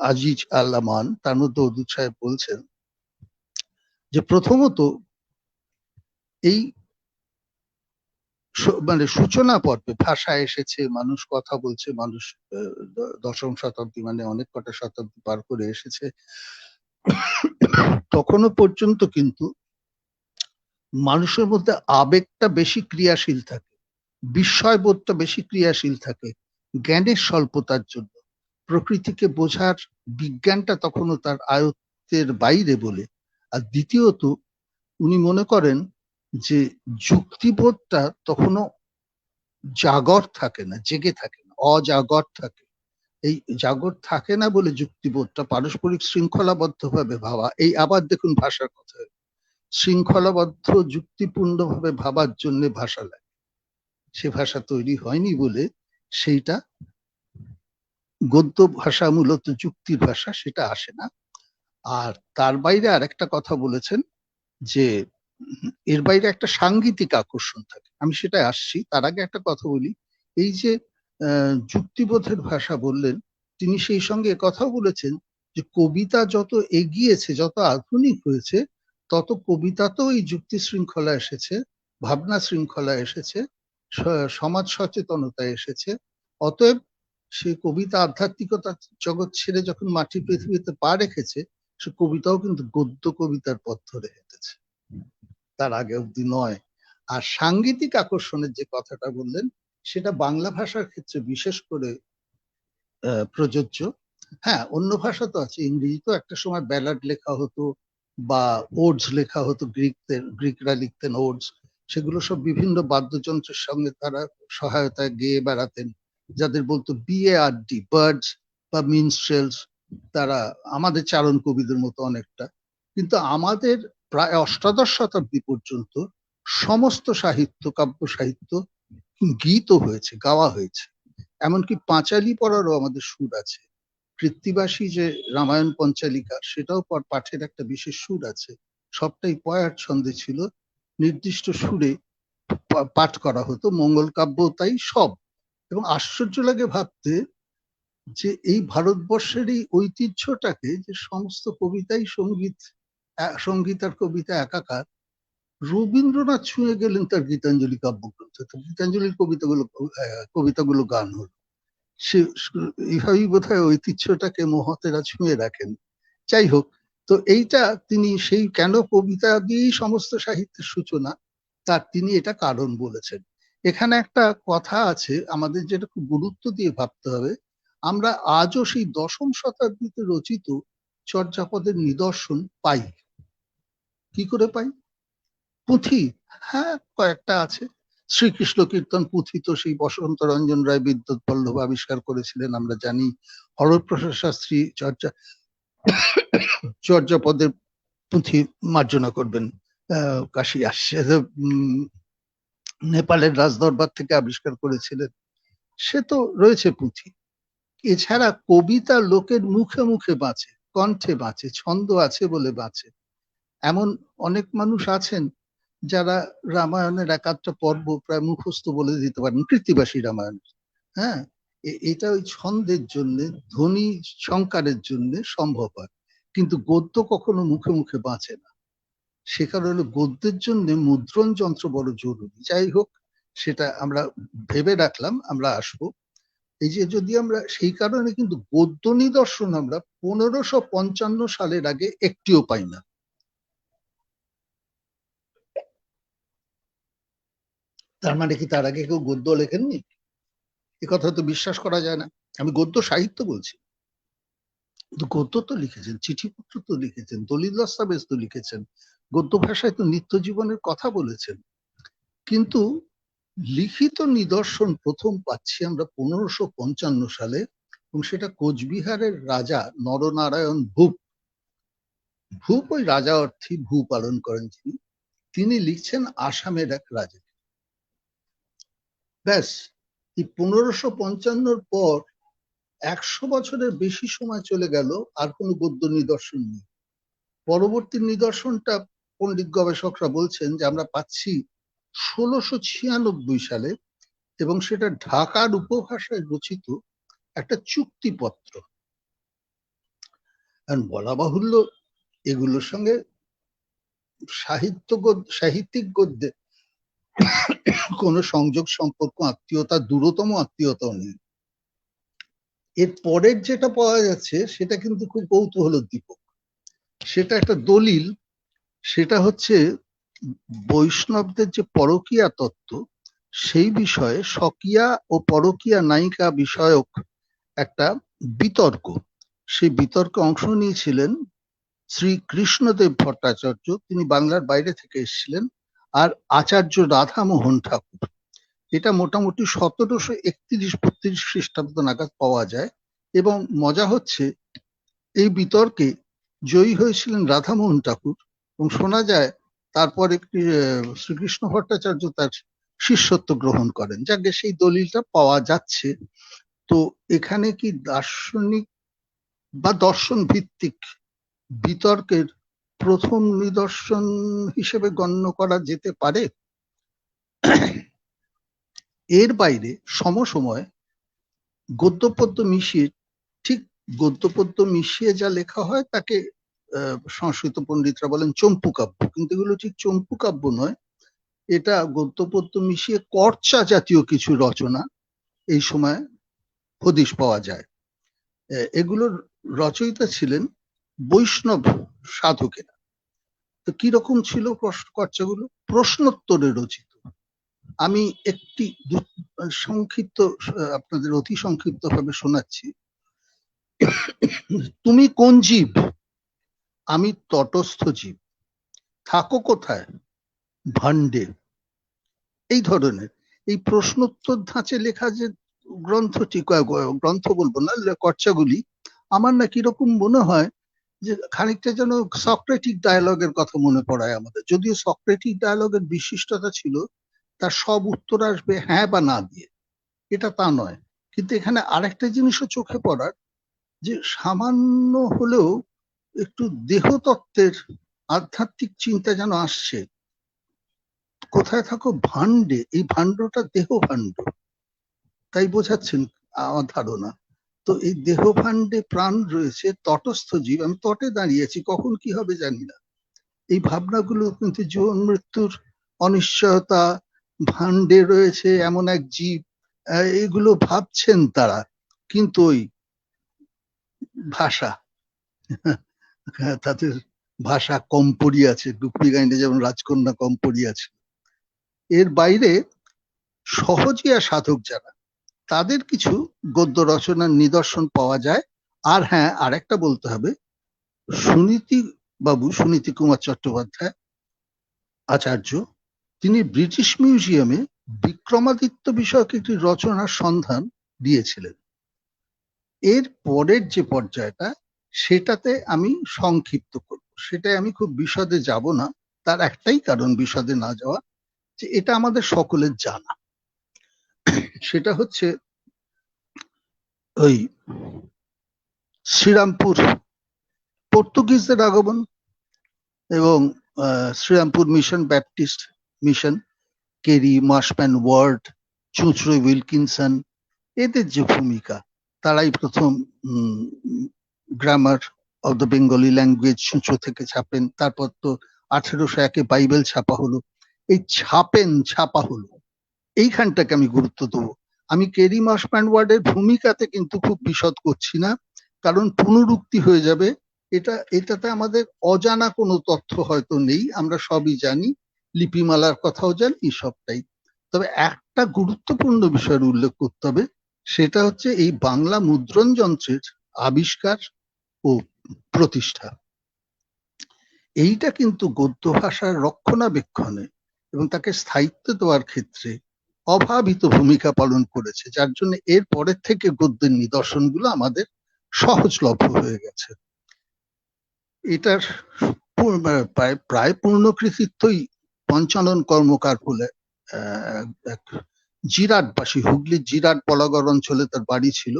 আজিজ আল আমান। তার মধ্যে ওদুদ সাহেব বলছেন যে প্রথমত এই মানে সূচনা পর্বে ভাষা এসেছে, মানুষ কথা বলছে, মানুষ দশম শতাব্দী মানে অনেক কটা শতাব্দী পার করে এসেছে, তখনও পর্যন্ত কিন্তু মানুষের মধ্যে আবেগটা বেশি ক্রিয়াশীল থাকে, বিস্ময়বোধটা বেশি ক্রিয়াশীল থাকে জ্ঞানের স্বল্পতার জন্য। প্রকৃতিকে বোঝার বিজ্ঞানটা তখনও তার আয়ত্তের বাইরে বলে। আর দ্বিতীয়ত উনি মনে করেন যে যুক্তিবোধটা তখনও জাগর থাকে না, জেগে থাকে না, অজাগর থাকে। এই জাগর থাকে না বলে যুক্তিবোধটা পারস্পরিক শৃঙ্খলাবদ্ধভাবে ভাবা। এই আবার দেখুন ভাষার কথা, শৃঙ্খলাবদ্ধ যুক্তিপূর্ণভাবে ভাবার জন্য ভাষা লাগে, সে ভাষা তৈরি হয়নি বলে সেইটা গদ্য ভাষা মূলত যুক্তির ভাষা, সেটা আসে না। আর তার বাইরে আরেকটা কথা বলেছেন যে এর বাইরে একটা সাংগীতিক আকর্ষণ থাকে, আমি সেটা আসছি। তার আগে একটা কথা বলি, এই যে যুক্তিবোধের ভাষা বললেন, তিনি সেই সঙ্গে কথাও বলেছেন যে কবিতা যত এগিয়েছে, যত আধুনিক হয়েছে, তত কবিতাতেও এই যুক্তি শৃঙ্খলা এসেছে, ভাবনা শৃঙ্খলা এসেছে, সমাজ সচেতনতা এসেছে। অতএব সে কবিতা আধ্যাত্মিকতা জগৎ ছেড়ে যখন মাটির পৃথিবীতে পা রেখেছে, সে কবিতাও কিন্তু গদ্য কবিতার পথ ধরে হেঁটেছে, তার আগে অব্দি নয়। আর সাংগীতিক আকর্ষণের যে কথাটা বললেন, সেটা বাংলা ভাষার ক্ষেত্রে বিশেষ করে প্রযোজ্য। হ্যাঁ, অন্য ভাষা তো আছে, ইংরেজিতেও একটা সময় ব্যালাড লেখা হতো বা ওডস লেখা হতো, গ্রিকরা লিখতেন ওডস, সেগুলো সব বিভিন্ন বাদ্যযন্ত্রের সঙ্গে তারা সহায়তায় গেয়ে বেড়াতেন, যাদের বলতো BARD, বার্ডস বা মিনস্ট্রেলস। তারা আমাদের চারণ কবিদের মতো অনেকটা। কিন্তু আমাদের প্রায় অষ্টাদশ শতাব্দী পর্যন্ত সমস্ত সাহিত্য, কাব্য সাহিত্য গীত হয়েছে, গাওয়া হয়েছে। এমনকি পাঁচালী পড়ারও আমাদের সুর আছে। কৃত্তিবাসী যে রামায়ণ পঞ্চালিকা, সেটাও পাঠের একটা বিশেষ সুর আছে। সবটাই পয়ার ছন্দে ছিল, নির্দিষ্ট সুরে পাঠ করা হতো। মঙ্গল কাব্য তাই সব। এবং আশ্চর্য লাগে ভাবতে যে এই ভারতবর্ষের এই ঐতিহ্যটাকে, যে সমস্ত কবিতাই সঙ্গীত, সঙ্গীত আর কবিতা একাকার, রবীন্দ্রনাথ ছুঁয়ে গেলেন তার গীতাঞ্জলি কাব্যগ্রন্থ। গীতাঞ্জলির কবিতাগুলো গান হলো। সে এইভাবেই বোধহয় ঐতিহ্যটাকে মহতেরা ছুঁয়ে রাখেন। যাই হোক, তো এইটা তিনি সেই কেন কবিতা দিয়েই সমস্ত সাহিত্যের সূচনা, তার তিনি এটা কারণ বলেছেন। এখানে একটা কথা আছে আমাদের, যেটা খুব গুরুত্ব দিয়ে ভাবতে হবে। আমরা আজও সেই দশম শতাব্দীতে রচিত চর্যাপদের নিদর্শন পাই। কি করে পাই? পুঁথি, হ্যাঁ কয়েকটা আছে। শ্রীকৃষ্ণ কীর্তন পুঁথি তো সেই বসন্ত রঞ্জন রায় বিদ্যুৎ বল্লভ আবিষ্কার করেছিলেন, আমরা জানি। হরপ্রসাদ শাস্ত্রী চর্যাপদের পুঁথি মার্জনা করবেন, কাশি আসছে, নেপালের রাজদরবার থেকে আবিষ্কার করেছিলেন, সে তো রয়েছে পুঁথি। এছাড়া কবিতা লোকের মুখে মুখে বাঁচে, কণ্ঠে বাঁচে, ছন্দ আছে বলে বাঁচে। এমন অনেক মানুষ আছেন যারা রামায়ণের এক আধটা পর্ব প্রায় মুখস্থ বলে দিতে পারেন, কৃত্তিবাসী রামায়ণ। হ্যাঁ, এটা ওই ছন্দের জন্য, ধ্বনি সংকারের জন্য সম্ভব হয়। কিন্তু গদ্য কখনো মুখে মুখে বাঁচে না। সে কারণে গদ্যের জন্য মুদ্রণ যন্ত্র বড় জরুরি। যাই হোক, সেটা আমরা ভেবে রাখলাম, আমরা আসবো। এই যে যদি আমরা সেই কারণে কিন্তু গদ্য নিদর্শন আমরা 1555 সালের আগে একটিও পাই না। তার মানে কি তার আগে কেউ গদ্য লেখেননি? এ কথা তো বিশ্বাস করা যায় না। আমি গদ্য সাহিত্য বলছি, কিন্তু গদ্য তো লিখেছেন, চিঠিপত্র তো লিখেছেন, দলিল দস্তাবেজ তো লিখেছেন, গদ্য ভাষায় তো নিত্য জীবনের কথা বলেছেন। কিন্তু লিখিত নিদর্শন প্রথম পাচ্ছি আমরা 1555 সালে, এবং সেটা কোচবিহারের রাজা নরনারায়ণ ভূপ ভূপ ওই রাজা অর্থী ভূ পালন করেন যিনি, তিনি লিখছেন আসামের এক রাজা। ব্যাস, এই 1555 পর 100 বছরের বেশি সময় চলে গেল, আর কোনো গদ্য নিদর্শন নেই। পরবর্তী নিদর্শনটা পণ্ডিত গবেষকরা বলছেন যে আমরা পাচ্ছি 1696 সালে, এবং সেটা ঢাকার উপভাষায় রচিত একটা চুক্তিপত্র। আর বলা বাহুল্য, এগুলোর সঙ্গে সাহিত্যিক গদ্যে কোনো সংযোগ, সম্পর্ক, আত্মীয়তা, দূরতম আত্মীয়তাও নেই। এর পরের যেটা পাওয়া যাচ্ছে সেটা কিন্তু খুব কৌতূহলোদ্দীপক। সেটা একটা দলিল, সেটা হচ্ছে বৈষ্ণবদের যে পরকীয়া তত্ত্ব, সেই বিষয়ে স্বকীয়া ও পরকীয়া নায়িকা বিষয়ক একটা বিতর্ক। সেই বিতর্কে অংশ নিয়েছিলেন শ্রী কৃষ্ণদেব ভট্টাচার্য, তিনি বাংলার বাইরে থেকে এসেছিলেন, আর আচার্য রাধামোহন ঠাকুর। এটা মোটামুটি 1731-32 খ্রিস্টাব্দ নাগাদ পাওয়া যায়। এবং মজা হচ্ছে, এই বিতর্কে জয়ী হয়েছিলেন রাধামোহন ঠাকুর, এবং শোনা যায় তারপর একটি শ্রীকৃষ্ণ ভট্টাচার্য তার শিষ্যত্ব গ্রহণ করেন। যাকে সেই দলিলটা পাওয়া যাচ্ছে। তো এখানে কি দার্শনিক বা দর্শন ভিত্তিক বিতর্কের প্রথম নিদর্শন হিসেবে গণ্য করা যেতে পারে? এর বাইরে সমসময় গদ্যপদ্য মিশিয়ে, ঠিক গদ্যপদ্য মিশিয়ে যা লেখা হয় তাকে সংস্কৃত পণ্ডিতরা বলেন চম্পু কাব্য, কিন্তু এগুলো ঠিক চম্পু কাব্য নয়। এটা গদ্যপদ্য মিশিয়ে কর্চা জাতীয় কিছু রচনা এই সময় হদিশ পাওয়া যায়। এগুলোর রচয়িতা ছিলেন বৈষ্ণব সাধকেরা। তো কিরকম ছিল কর্চাগুলো? প্রশ্নোত্তরে রচিত। আমি একটি সংক্ষিপ্ত, আপনাদের অতি সংক্ষিপ্ত ভাবে শোনাচ্ছি। তুমি কোন জীব? আমি তটস্থ জীব। থাকো কোথায়? ভান্ডে। এই ধরনের এই প্রশ্নোত্তর ধাঁচে লেখা যে গ্রন্থটি, গ্রন্থ বলবো না, কর্চাগুলি, আমার না কিরকম মনে হয় যে খানিকটা যেন সক্রেটিক ডায়ালগের কথা মনে পড়ায় আমাদের। যদিও সক্রেটিক ডায়ালগের বিশিষ্টতা ছিল তার সব উত্তর আসবে হ্যাঁ বা না দিয়ে, এটা তা নয়। কিন্তু এখানে আরেকটা জিনিসও চোখে পড়ার, যে সামান্য হলেও একটু দেহতত্ত্বের আধ্যাত্মিক চিন্তা যেন আসছে। কোথায় থাকো? ভান্ডে। এই ভাণ্ডটা দেহ ভাণ্ড, তাই বোঝাচ্ছেন আমার ধারণা। তো এই দেহ ভাণ্ডে প্রাণ রয়েছে, তটস্থ জীব, আমি তটে দাঁড়িয়েছি, কখন কি হবে জানি না। এই ভাবনাগুলো কিন্তু জীবন মৃত্যুর অনিশ্চয়তা, ভাণ্ডে রয়েছে এমন এক জীব, এগুলো ভাবছেন তারা। কিন্তু ওই ভাষা, তাদের ভাষা কম পড়িয়াছে, ডুকরি গাইনে যেমন রাজকন্যা কম পড়িয়াছে। এর বাইরে সহজিয়া সাধক যারা, তাদের কিছু গদ্য রচনার নিদর্শন পাওয়া যায়। আর হ্যাঁ, আরেকটা বলতে হবে, সুনীতি কুমার চট্টোপাধ্যায় আচার্য, তিনি ব্রিটিশ মিউজিয়ামে বিক্রমাদিত্য বিষয়ক একটি রচনার সন্ধান দিয়েছিলেন। এর পরের যে পর্যায়টা, সেটাতে আমি সংক্ষিপ্ত করব, সেটাই আমি খুব বিশদে যাব না। তার একটাই কারণ বিশদে না যাওয়া, যে এটা আমাদের সকলের জানা। সেটা হচ্ছে ওই শ্রীরামপুর পর্তুগিজদের আগমন এবং Serampore mission, Baptist mission, Carey, Marshman Ward, চুঁচড়ো উইলকিনসন, এদের যে ভূমিকা, তারাই প্রথম grammar of the Bengali language চুঁচড়ো থেকে ছাপেন। তারপর তো 1801-এ বাইবেল ছাপা হলো। এই ছাপা হলো, এইখানটাকে আমি গুরুত্ব দেবো। আমি কেরি, মার্শম্যান ওয়ার্ডের ভূমিকাতে কিন্তু খুব বিশদ করছি না, কারণ পুনরুক্তি হয়ে যাবে। এটাতে আমাদের অজানা কোনো তথ্য হয়তো নেই, আমরা সবই জানি, লিপিমালার কথাও জানি, সবটাই। তবে একটা গুরুত্বপূর্ণ বিষয়ের উল্লেখ করতে হবে, সেটা হচ্ছে এই বাংলা মুদ্রণ যন্ত্রের আবিষ্কার ও প্রতিষ্ঠা। এইটা কিন্তু গদ্য ভাষার রক্ষণাবেক্ষণে এবং তাকে স্থায়িত্ব দেওয়ার ক্ষেত্রে অভাবিত ভূমিকা পালন করেছে, যার জন্য এর পরের থেকে গদ্যের নিদর্শনগুলো আমাদের সহজলভ্য হয়ে গেছে। এটার প্রায় পূর্ণ কৃতিত্বই পঞ্চানন কর্মকার বলে এক জিরাটবাসী, হুগলির জিরাট বলাগড় অঞ্চলে তার বাড়ি ছিল।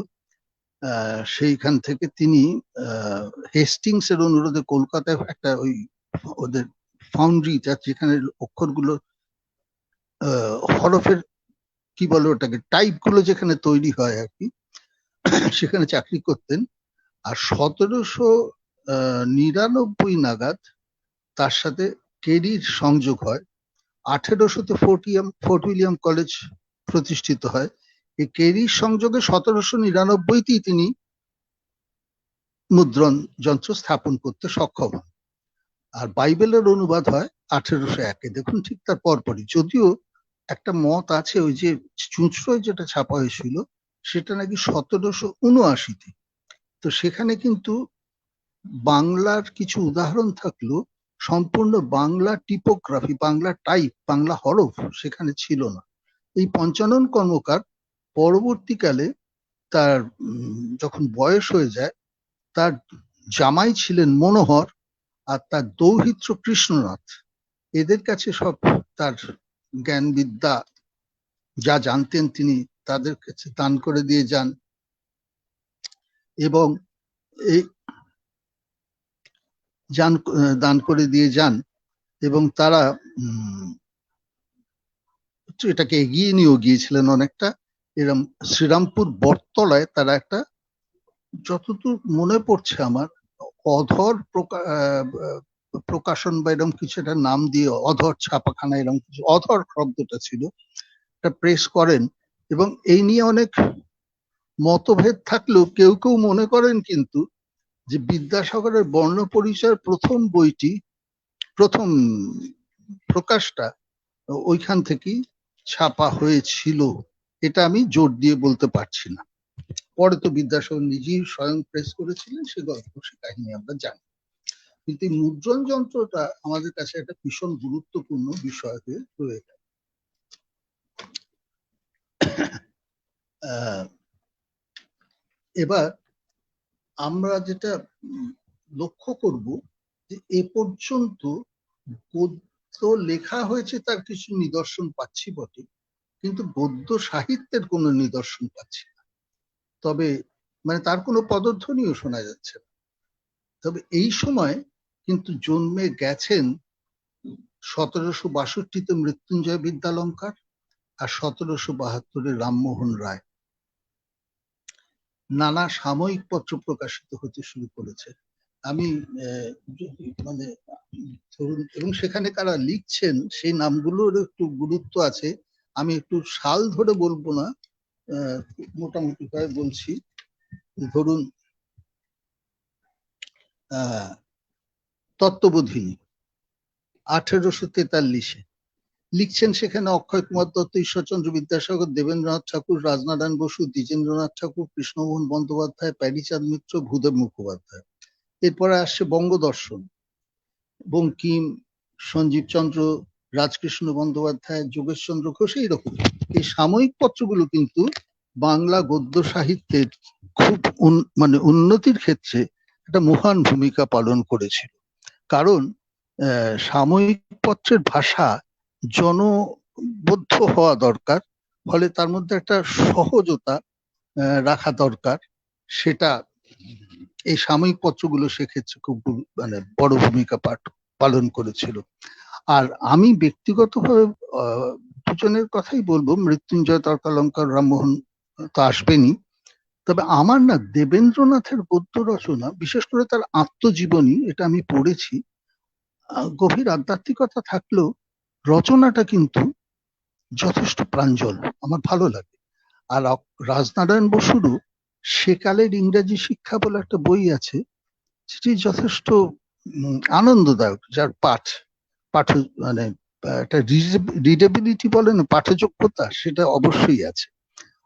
সেইখান থেকে তিনি হেস্টিংস এর অনুরোধে কলকাতায় একটা ওই ওদের ফাউন্ড্রি, যেখানে অক্ষরগুলো হরফের কি বলে ওটাকে, টাইপ গুলো যেখানে তৈরি হয় আর কি, সেখানে চাকরি করতেন। আর 1799 নাগাদ তার সাথে কেরির সংযোগ হয়। 1800-তে ফোর্ট উইলিয়াম কলেজ প্রতিষ্ঠিত হয়। এই কেরির সংযোগে 1799-তেই তিনি মুদ্রণ যন্ত্র স্থাপন করতে সক্ষম হন। আর বাইবেলের অনুবাদ হয় 1801-এ। দেখুন, ঠিক তার পরপরই। যদিও একটা মত আছে, ওই যে চুঁচড়োয় যেটা ছাপা হয়েছিল সেটা নাকি 1779-তে। তো সেখানে কিন্তু বাংলার কিছু উদাহরণ থাকলেও সম্পূর্ণ বাংলা টিপোগ্রাফি, বাংলা টাইপ, বাংলা হরফ সেখানে ছিল না। এই পঞ্চানন কর্মকার পরবর্তীকালে তার যখন বয়স হয়ে যায়, তার জামাই ছিলেন মনোহর আর তার দৌহিত্র কৃষ্ণনাথ। এদের কাছে সব তার জ্ঞান বিদ্যা যা জানতেন তিনি তাদের কাছে দান করে দিয়ে যান। এবং এই দান করে দিয়ে যান এবং তারা এটাকে এগিয়ে নিয়েও গিয়েছিলেন অনেকটা। এরম শ্রীরামপুর বটতলায় তারা একটা, যতদূর মনে পড়ছে আমার, অধর প্রকাশন বা এরকম কিছু একটা নাম দিয়ে, অধর ছাপাখানা এরকম কিছু, অধর শব্দটা ছিল, একটা প্রেস করেন। এবং এই নিয়ে অনেক মতভেদ থাকলেও কেউ কেউ মনে করেন কিন্তু যে বিদ্যাসাগরের বর্ণ পরিচয়ের প্রথম বইটি, প্রথম প্রকাশটা ওইখান থেকেই ছাপা হয়েছিল। এটা আমি জোর দিয়ে বলতে পারছি না। পরে তো বিদ্যাসাগর নিজেই স্বয়ং প্রেস করেছিলেন, সে গল্প, সে কাহিনী আমরা জানি। কিন্তু এই মুদ্রণ যন্ত্রটা আমাদের কাছে একটা ভীষণ গুরুত্বপূর্ণ বিষয় হয়ে রয়ে গেল। এবার আমরা যেটা লক্ষ্য করব যে এ পর্যন্ত গদ্য লেখা হয়েছে তার কিছু নিদর্শন পাচ্ছি বটে, কিন্তু গদ্য সাহিত্যের কোনো নিদর্শন পাচ্ছি না। তবে মানে তার কোনো পদধ্বনিও শোনা যাচ্ছে না। তবে এই সময় কিন্তু জন্মে গেছেন 1762-তে মৃত্যুঞ্জয় বিদ্যালঙ্কার আর 1772-এ রামমোহন রায়। নানা সাময়িক পত্র প্রকাশিত হতে শুরু করেছে। আমি মানে ধরুন, এবং সেখানে কারা লিখছেন সেই নামগুলোর একটু গুরুত্ব আছে। আমি একটু সাল ধরে বলবো না, মোটামুটি ভাবে বলছি। ধরুন তত্ত্ববোধিনী 1843-এ লিখছেন। সেখানে অক্ষয় কুমার দত্ত, ঈশ্বরচন্দ্র বিদ্যাসাগর, দেবেন্দ্রনাথ ঠাকুর, রাজনারায়ণ বসু, দ্বিজেন্দ্রনাথ ঠাকুর, কৃষ্ণমোহন বন্দ্যোপাধ্যায়, প্যারীচাঁদ মিত্র, ভূদেব মুখোপাধ্যায়। এরপরে আসছে বঙ্গদর্শন, বঙ্কিম, সঞ্জীব চন্দ্র, রাজকৃষ্ণ বন্দ্যোপাধ্যায়, যোগেশচন্দ্র ঘোষ, এইরকম। এই সাময়িক পত্রগুলো কিন্তু বাংলা গদ্য সাহিত্যের খুব মানে উন্নতির ক্ষেত্রে একটা মহান ভূমিকা পালন করেছিল। কারণ সাময়িক পত্রের ভাষা জনবদ্ধ হওয়া দরকার, ফলে তার মধ্যে একটা সহজতা রাখা দরকার। সেটা এই সাময়িক পত্রগুলো সেক্ষেত্রে খুব মানে বড় ভূমিকা পালন করেছিল। আর আমি ব্যক্তিগতভাবে দুজনের কথাই বলবো, মৃত্যুঞ্জয়, তর্কালঙ্কার, রামমোহন তো আসবেনই। তবে আমার না দেবেন্দ্রনাথের গদ্য রচনা, বিশেষ করে তার আত্মজীবনী, এটা আমি পড়েছি। গভীর আধ্যাত্মিকতা থাকলেও রচনাটা কিন্তু যথেষ্ট প্রাঞ্জল, আমার ভালো লাগে। আর রাজনারায়ণ বসুরও সেকালের ইংরেজি শিক্ষা বলে একটা বই আছে, সেটি যথেষ্ট আনন্দদায়ক, যার পাঠ মানে একটা রিডেবিলিটি বলে না, পাঠযোগ্যতা, সেটা অবশ্যই আছে।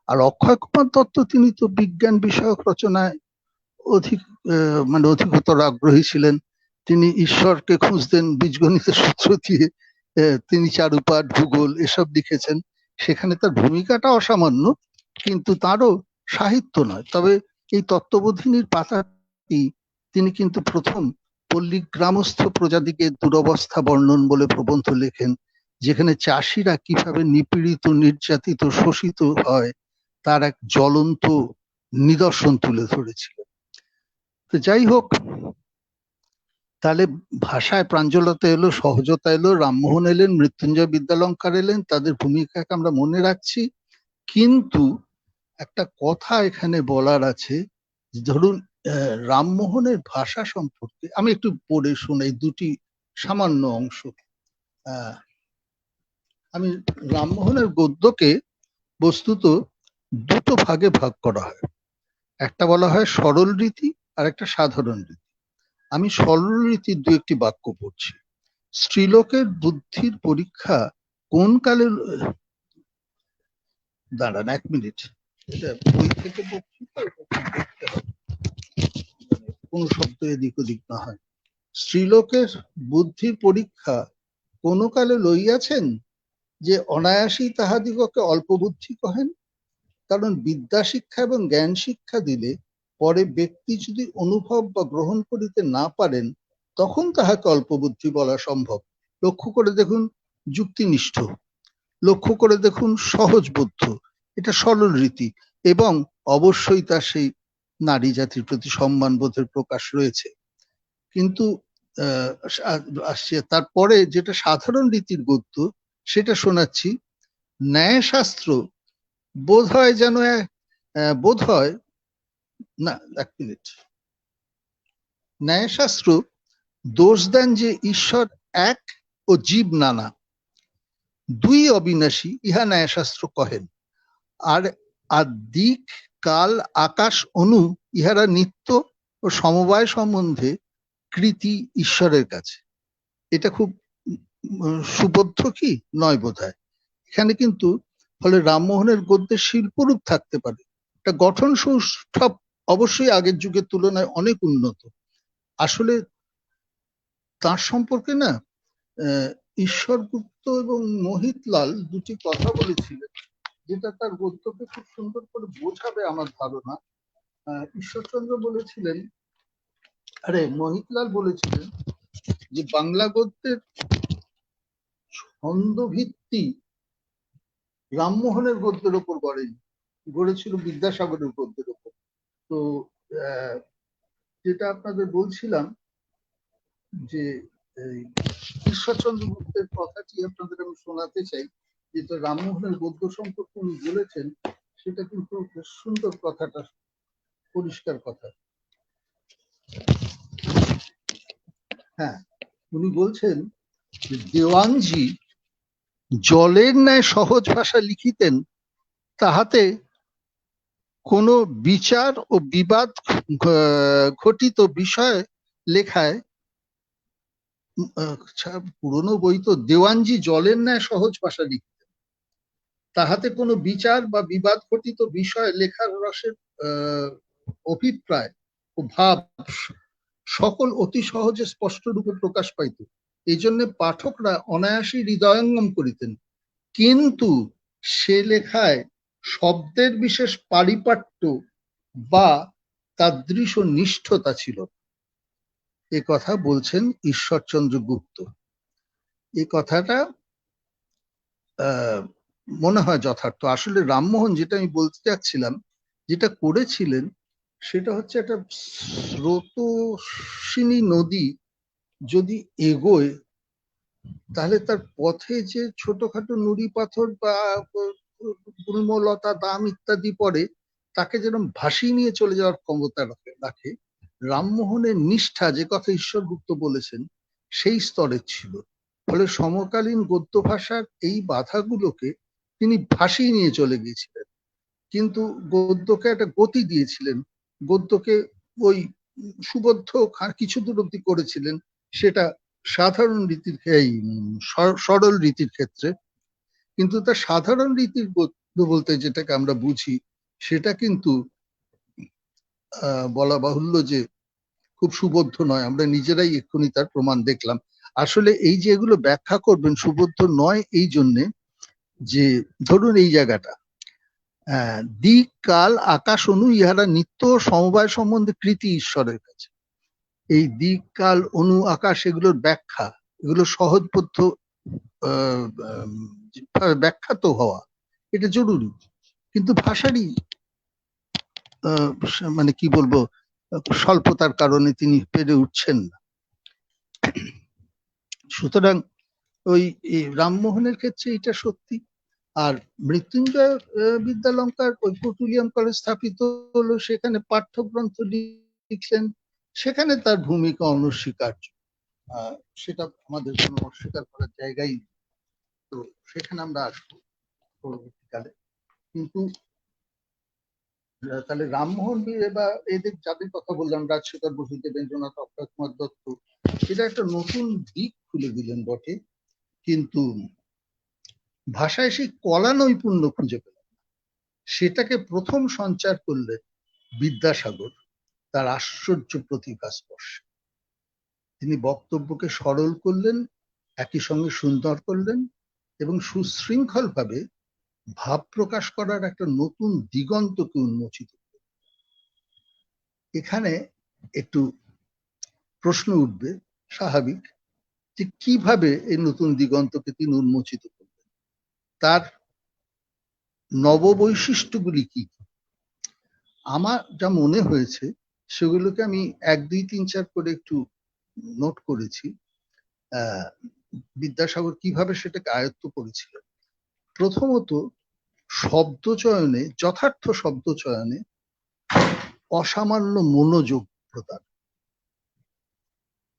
আর অক্ষয় কুমার দত্ত, তিনি তো বিজ্ঞান বিষয়ক রচনায় মানে অধিকতর আগ্রহী ছিলেন। তিনি ঈশ্বরকে খুঁজতেন বীজগণিতের সূত্র দিয়ে। তিনি চারুপাঠ, ভূগোল এসব লিখেছেন। সেখানে তার ভূমিকাটা অসামান্য, কিন্তু তারও সাহিত্য নয়। তবে এই তত্ত্ববোধিনীর পাতাটি তিনি কিন্তু প্রথম পল্লী গ্রামস্থ প্রজাতিকে দুরবস্থা বর্ণন বলে প্রবন্ধ লেখেন, যেখানে চাষিরা কিভাবে নিপীড়িত, নির্যাতিত, শোষিত হয় তার এক জ্বলন্ত নিদর্শন তুলে ধরেছিলেন। তো যাই হোক, তাহলে ভাষায় প্রাঞ্জলতা এলো, সহজতা এলো, রামমোহন এলেন, মৃত্যুঞ্জয় বিদ্যালঙ্কার এলেন, তাদের ভূমিকাকে আমরা মনে রাখছি। কিন্তু একটা কথা এখানে বলার আছে, ধরুন রামমোহনের ভাষা সম্পর্কে আমি একটু পড়ে শোনাই দুটি সামান্য অংশ। আমি রামমোহনের গদ্যকে বস্তুত দুটো ভাগে ভাগ করা হয়, একটা বলা হয় সরল রীতি আর একটা সাধারণ রীতি। আমি সরল রীতির দু একটি বাক্য পড়ছি। স্ত্রীলোকের বুদ্ধির পরীক্ষা কোন কালে, দাঁড়ান এক মিনিট, এটা বই থেকে পড়ছি তো, দেখতে হবে কোন শব্দ এদিক ওদিক না হয়। স্ত্রীলোকের বুদ্ধির পরীক্ষা কোন কালে লইয়াছেন, যে অনায়াসেই তাহাদিগকে অল্প বুদ্ধি কহেন। কারণ বিদ্যা শিক্ষা এবং জ্ঞান শিক্ষা দিলে পরে ব্যক্তি যদি অনুভব বা গ্রহণ করিতে না পারেন, তখন তাহাকে অল্প বুদ্ধি বলা সম্ভব। লক্ষ্য করে দেখুন যুক্তিনিষ্ঠ, লক্ষ্য করে দেখুন সহজবোধ্য, এটা সরল রীতি, এবং অবশ্যই তার সেই নারী জাতির প্রতি সম্মান বোধের প্রকাশ রয়েছে। কিন্তু আসছে তারপরে যেটা সাধারণ রীতির গদ্য, সেটা শোনাচ্ছি। ন্যায়শাস্ত্র বোধ হয় যেন বোধ হয় না, এক মিনিট, ন্যায়শাস্ত্র দোষ দেন যে ঈশ্বর এক ও জীব নানা, দুই অবিনাশী, ইহা ন্যায়শাস্ত্র কহেন। আর দিক, কাল, আকাশ, অনু ইহারা নিত্য ও সমবায় সম্বন্ধে কৃতি ঈশ্বরের কাছে। এটা খুব সুবোধ্য কি নয় বোধহয়। এখানে কিন্তু ফলে রামমোহনের গদ্যের শিল্পরূপ থাকতে পারে, এটা গঠন সৌষ্ঠব অবশ্যই আগের যুগের তুলনায় অনেক উন্নত। আসলে তার সম্পর্কে না ঈশ্বরগুপ্ত এবং মোহিতলাল দুটি কথা বলেছিলেন, যেটা তার গদ্যকে খুব সুন্দর করে বোঝাবে আমার ধারণা। ঈশ্বরচন্দ্র বলেছিলেন, মোহিতলাল বলেছিলেন যে বাংলা গদ্যের ছন্দ ভিত্তি রামমোহনের গদ্যের ওপর গড়েছিল বিদ্যাসাগরের গদ্যের ওপর। তো যেটা আপনাদের বলছিলাম যে ঈশ্বরচন্দ্র গুপ্তের কথাটি আপনাদের আমি শোনাতে চাই, যেটা রামমোহনের গদ্য সম্পর্কে উনি বলেছেন, সেটা কিন্তু বেশ সুন্দর, কথাটা পরিষ্কার কথা। হ্যাঁ, উনি বলছেন দেওয়ানজি জলের ন্যায় সহজ ভাষা লিখিতেন, তাহাতে কোনো বিচার ও বিবাদ ঘটিত বিষয় লেখায়, পুরনো বই তো, দেওয়ানজি জলের ন্যায় সহজ ভাষা লিখতেন, তাহাতে কোনো বিচার বা বিবাদ ঘটিত বিষয় লেখার রসের অভিপ্রায় ও ভাব সকল অতি সহজে স্পষ্ট রূপে প্রকাশ পাইত। এই জন্য পাঠকরা অনায়াসেই হৃদয়ঙ্গম করিতেন। কিন্তু সে লেখায় শব্দের বিশেষ পারিপাট্য বা তাদৃশ নিষ্ঠতা ছিল। এ কথা বলছেন ঈশ্বরচন্দ্র গুপ্ত। এই কথাটা মনে হয় যথার্থ। আসলে রামমোহন, যেটা আমি বলতে চাচ্ছিলাম, যেটা করেছিলেন সেটা হচ্ছে একটা স্রোতস্বিনী নদী যদি এগোয়, তাহলে তার পথে যে ছোটখাটো নুড়ি পাথর বা গুল্মলতা, দাম ইত্যাদি পড়ে, তাকে যেরকম ভাসিয়ে নিয়ে চলে যাওয়ার ক্ষমতা রাখে। রামমোহনের নিষ্ঠা, যে কথা ঈশ্বরগুপ্ত বলেছেন, সেই স্তরের ছিল। ফলে সমকালীন গদ্য ভাষার এই বাধাগুলোকে তিনি ভাসিয়ে নিয়ে চলে গিয়েছিলেন, কিন্তু গদ্যকে একটা গতি দিয়েছিলেন, গদ্যকে ওই সুবদ্ধ কিছু দূর অব্দি করেছিলেন, সেটা সাধারণ রীতির, এই সরল রীতির ক্ষেত্রে। কিন্তু তার সাধারণ রীতির গদ্য বলতে যেটাকে আমরা বুঝি, সেটা কিন্তু বলা বাহুল্য যে খুব সুবদ্ধ নয়। আমরা নিজেরাই এক্ষুনি তার প্রমাণ দেখলাম। আসলে এই যে এগুলো ব্যাখ্যা করবেন সুবদ্ধ নয়, এই জন্যে যে ধরুন এই জায়গাটা, দিক, কাল, আকাশ, অনু ইহারা নিত্য সমবায় সম্বন্ধে কৃতি ঈশ্বরের কাছে। এই দিক কাল অনু আকাশ এগুলোর ব্যাখ্যা, এগুলো সহজবোধ্য ব্যাখ্যা তো হওয়া এটা জরুরি, কিন্তু ভাষারই মানে কি বলবো স্বল্পতার কারণে তিনি পেরে উঠছেন না। সুতরাং ওই রামমোহনের ক্ষেত্রে এটা সত্যি। আর মৃত্যুঞ্জয় বিদ্যালঙ্কার ওই পটুলিয়াম কলেজ স্থাপিত হলো, সেখানে পাঠ্যগ্রন্থ লিখলেন, সেখানে তার ভূমিকা অনস্বীকার্য, সেটা আমাদের কোনো অস্বীকার করার জায়গায়, তো সেখানে আমরা আসবো পরবর্তীকালে। কিন্তু তাহলে রামমোহন বা এদের যাদের কথা বললাম, রাজশেখর বসু, দেবেন্দ্রনাথ, অক্ষয় কুমার দত্ত, এটা একটা নতুন দিক খুলে দিলেন বটে, কিন্তু ভাষায় সেই কলা নৈপুণ্য খুঁজে পেলেন। সেটাকে প্রথম সঞ্চার করলেন বিদ্যাসাগর তার আশ্চর্য প্রতিভা স্পর্শে। তিনি বক্তব্যকে সরল করলেন, একই সঙ্গে সুন্দর করলেন, এবং সুশৃঙ্খল ভাবে ভাব প্রকাশ করার একটা নতুন দিগন্তকে উন্মোচিত করলেন। এখানে একটু প্রশ্ন উঠবে স্বাভাবিক, যে কিভাবে এই নতুন দিগন্তকে তিনি উন্মোচিত করলেন, তার নববৈশিষ্ট্যগুলি কি? আমার যা মনে হয়েছে সেগুলোকে আমি 1, 2, 3, 4 করে একটু নোট করেছি। বিদ্যাসাগর কিভাবে সেটাকে আয়ত্ত করেছিলেন। প্রথমত, শব্দচয়নে, যথার্থ শব্দচয়নে অসামান্য মনোযোগ প্রদান,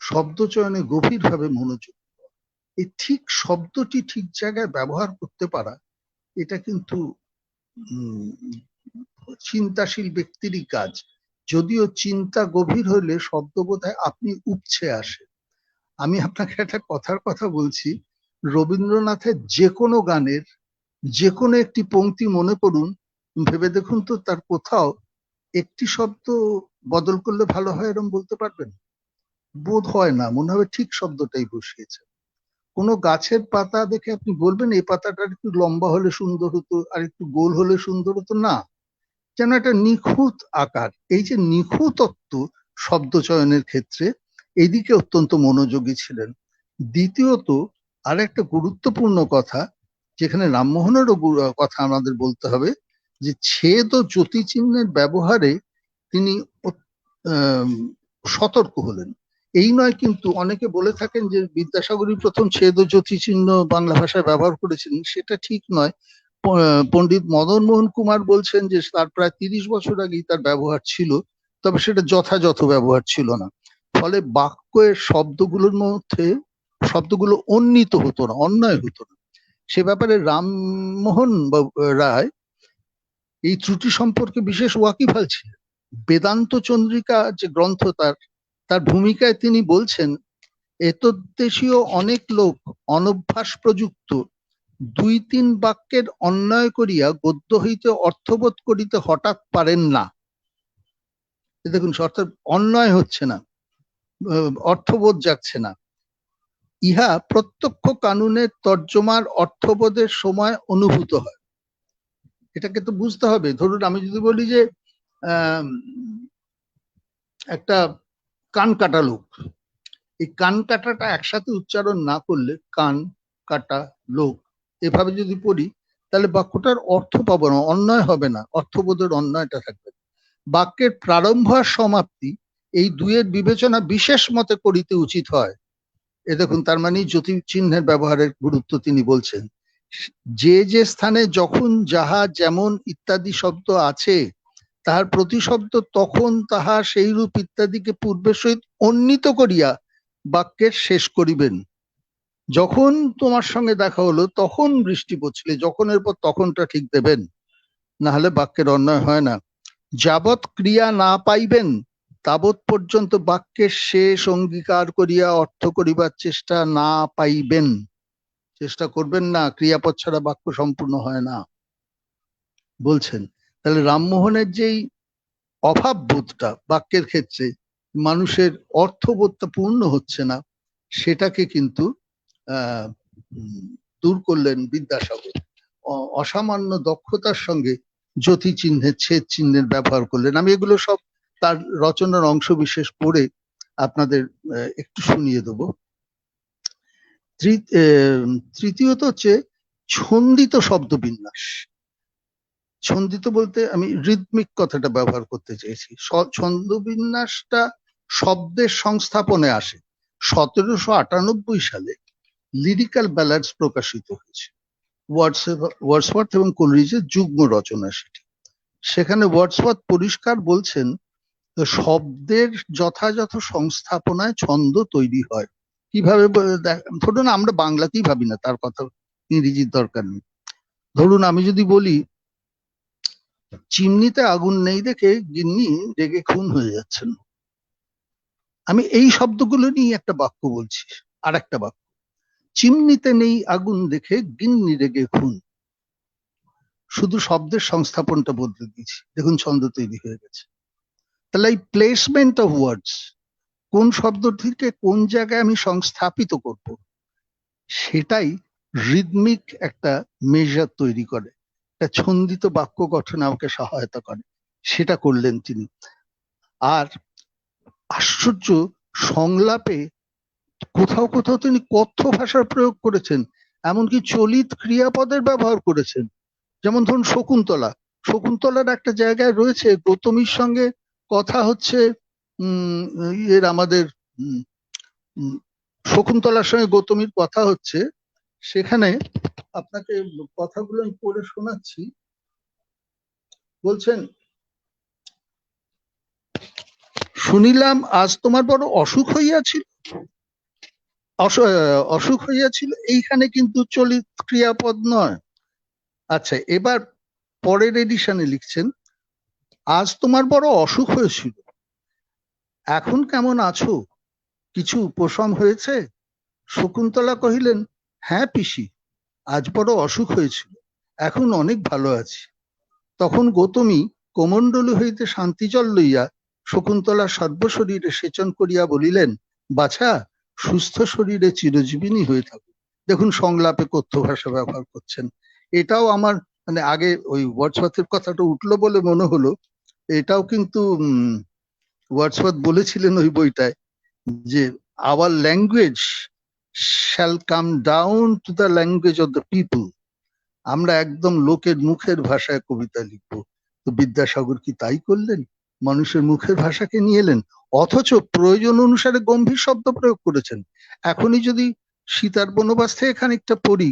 শব্দচয়নে গভীরভাবে মনোযোগ, এই ঠিক শব্দটি ঠিক জায়গায় ব্যবহার করতে পারা, এটা কিন্তু চিন্তাশীল ব্যক্তিরই কাজ। যদিও চিন্তা গভীর হলে শব্দ বোধহয় আপনি উপছে আসে। আমি আপনাকে একটা কথার কথা বলছি, রবীন্দ্রনাথের যে কোনো গানের যে কোনো একটি পংক্তি মনে করুন, ভেবে দেখুন তো তার কোথাও একটি শব্দ বদল করলে ভালো হয় এরকম বলতে পারবেন? বোধ হয় না, মনে হবে ঠিক শব্দটাই বসিয়েছে। কোনো গাছের পাতা দেখে আপনি বলবেন এই পাতাটা একটু লম্বা হলে সুন্দর হতো, আর একটু গোল হলে সুন্দর হতো না, যেন একটা নিখুঁত আকার। এই যে নিখুঁতত্ব শব্দ চয়নের ক্ষেত্রে, এইদিকে অত্যন্ত মনোযোগী ছিলেন। দ্বিতীয়ত, আর একটা গুরুত্বপূর্ণ কথা, যেখানে রামমোহনেরও কথা আমাদের বলতে হবে, যে ছেদ ও জ্যোতি চিহ্নের ব্যবহারে তিনি সতর্ক হলেন। এই নয় কিন্তু, অনেকে বলে থাকেন যে বিদ্যাসাগরই প্রথম ছেদ ও জ্যোতি চিহ্ন বাংলা ভাষায় ব্যবহার করেছিলেন, সেটা ঠিক নয়। পণ্ডিত মদন মোহন কুমার বলছেন যে তার প্রায় 30 বছর আগেই তার ব্যবহার ছিল, তবে সেটা যথাযথ ব্যবহার ছিল না। ফলে বাক্যের শব্দগুলোর মধ্যে শব্দগুলো অন্বিত হতো না, অন্যায় হতো না। সে ব্যাপারে রামমোহন রায় এই ত্রুটি সম্পর্কে বিশেষ ওয়াকিবহাল ছিলেন। বেদান্ত চন্দ্রিকা যে গ্রন্থ, তার ভূমিকায় তিনি বলছেন, এতদ্দেশীয় অনেক লোক অনভ্যাস প্রযুক্ত 2-3 বাক্যের অন্যায় করিয়া গদ্য হইতে অর্থবোধ করিতে হঠাৎ পারেন না। দেখুন, অর্থাৎ অন্যায় হচ্ছে না, অর্থবোধ যাচ্ছে না। ইহা প্রত্যক্ষ কানুনের তর্জমার অর্থবোধের সময় অনুভূত হয়। এটাকে তো বুঝতে হবে। ধরুন আমি যদি বলি যে একটা কান কাটা লোক, এই কান কাটাটা একসাথে উচ্চারণ না করলে কান কাটা লোক এভাবে যদি পড়ি, তাহলে বাক্যটার অর্থ পাবো না, অন্যায় হবে না, অর্থবোধের অন্যায়টা থাকবে। বাক্যের প্রারম্ভ আর সমাপ্তি এই দুয়ের বিবেচনা বিশেষ মতে করিতে উচিত হয়। এ দেখুন, তার মানে জ্যোতি চিহ্নের ব্যবহারের গুরুত্ব তিনি বলছেন। যে যে স্থানে যখন যাহা যেমন ইত্যাদি শব্দ আছে, তাহার প্রতিশব্দ তখন তাহা সেই রূপ ইত্যাদিকে পূর্বের সহিত অন্বিত করিয়া বাক্যের শেষ করিবেন। যখন তোমার সঙ্গে দেখা হলো তখন বৃষ্টি পড়ছিল, যখনের পর তখনটা ঠিক দেবেন, না হলে বাক্যের অন্যায় হয় না। যাবৎ ক্রিয়া না পাইবেন তাবৎ পর্যন্ত বাক্যের শেষ অঙ্গীকার করিয়া অর্থ করিবার চেষ্টা না পাইবেন, চেষ্টা করবেন না, ক্রিয়াপদ ছাড়া বাক্য সম্পূর্ণ হয় না বলছেন। তাহলে রামমোহনের যেই অভাববোধটা বাক্যের ক্ষেত্রে, মানুষের অর্থবোধটা পূর্ণ হচ্ছে না, সেটাকে কিন্তু দূর করলেন বিদ্যাসাগর। অসামান্য দক্ষতার সঙ্গে জ্যোতি চিহ্নের, ছেদ চিহ্নের ব্যবহার করলেন। আমি এগুলো সব তার রচনার অংশ বিশেষ পড়ে আপনাদের একটু শুনিয়ে দেবো। তৃতীয়ত হচ্ছে ছন্দিত শব্দবিন্যাস। ছন্দিত বলতে আমি রিদমিক কথাটা ব্যবহার করতে চেয়েছি। ছন্দবিন্যাসটা শব্দের সংস্থাপনে আসে। 1798 সালে লিরিক্যাল ব্যালাডস প্রকাশিত হয়েছে, ওয়ার্ডসওয়ার্থ এবং কোলরিজের যুগ্ম রচনা সেটি। সেখানে ওয়ার্ডসওয়ার্থ পরিষ্কার বলছেন শব্দের যথাযথ সংস্থাপনায় ছন্দ তৈরি হয়। কিভাবে ধরুন আমরা বাংলাতেই ভাবি না, তার কথা ইংরেজির দরকার নেই। ধরুন আমি যদি বলি চিমনিতে আগুন নেই দেখে গিন্নি রেগে খুন হয়ে যাচ্ছেন, আমি এই শব্দগুলো নিয়ে একটা বাক্য বলছি। আর একটা বাক্য, চিমনিতে নেই আগুন দেখে গিন্নি রেগে খুন, শুধু শব্দের সংস্থাপনটা বদলে দিয়েছি, দেখুন ছন্দ তৈরি হয়ে গেছে। তাহলে এই প্লেসমেন্ট অফ ওয়ার্ডস, কোন শব্দটিকে কোন জায়গায় আমি সংস্থাপিত করব, সেটাই রিদমিক একটা মেজার তৈরি করে, একটা ছন্দিত বাক্য গঠনে আমাকে সহায়তা করে। সেটা করলেন তিনি। আর আশ্চর্য, সংলাপে কোথাও কোথাও তিনি কথ্য ভাষার প্রয়োগ করেছেন, এমনকি চলিত ক্রিয়াপদের ব্যবহার করেছেন। যেমন ধরুন শকুন্তলা, শকুন্তলার একটা জায়গায় রয়েছে গৌতমীর সঙ্গে কথা হচ্ছে, আমাদের শকুন্তলার সঙ্গে গৌতমীর কথা হচ্ছে, সেখানে আপনাকে কথাগুলো আমি পড়ে শোনাচ্ছি। বলছেন, শুনিলাম আজ তোমার বড় অসুখ হইয়াছিল, অসুখ হইয়াছিল, এইখানে কিন্তু চলিত ক্রিয়াপদ নয়। আচ্ছা, এবার পরের এডিশনে লিখছেন, আজ তোমার বড় অসুখ হয়েছিল, এখন কেমন আছো, কিছু উপশম হয়েছে? শকুন্তলা কহিলেন, হ্যাঁ পিসি, আজ বড় অসুখ হয়েছিল, এখন অনেক ভালো আছি। তখন গৌতমী কোমণ্ডলু হইতে শান্তি জল লইয়া শকুন্তলা সর্বশরীরে সেচন করিয়া বলিলেন, বাছা, সুস্থ শরীরে চিরজীবিনী হয়ে থাকুক। দেখুন সংলাপে কথ্য ভাষা ব্যবহার করছেন। এটাও আমার মানে আগে ওই ওয়ার্ডসওয়ার্থের কথাটা উঠলো বলে মনে হলো, এটাও কিন্তু ওয়ার্ডসওয়ার্থ বলেছিলেন ওই বইটায় যে our language shall come down to the language of the people. আমরা একদম লোকের মুখের ভাষায় কবিতা লিখবো। তো বিদ্যাসাগর কি তাই করলেন? মানুষের মুখের ভাষাকে নিয়ে এলেন, অথচ প্রয়োজন অনুসারে গম্ভীর শব্দ প্রয়োগ করেছেন। এখনই যদি সীতার বনবাস থেকে খানিকটা পড়ি,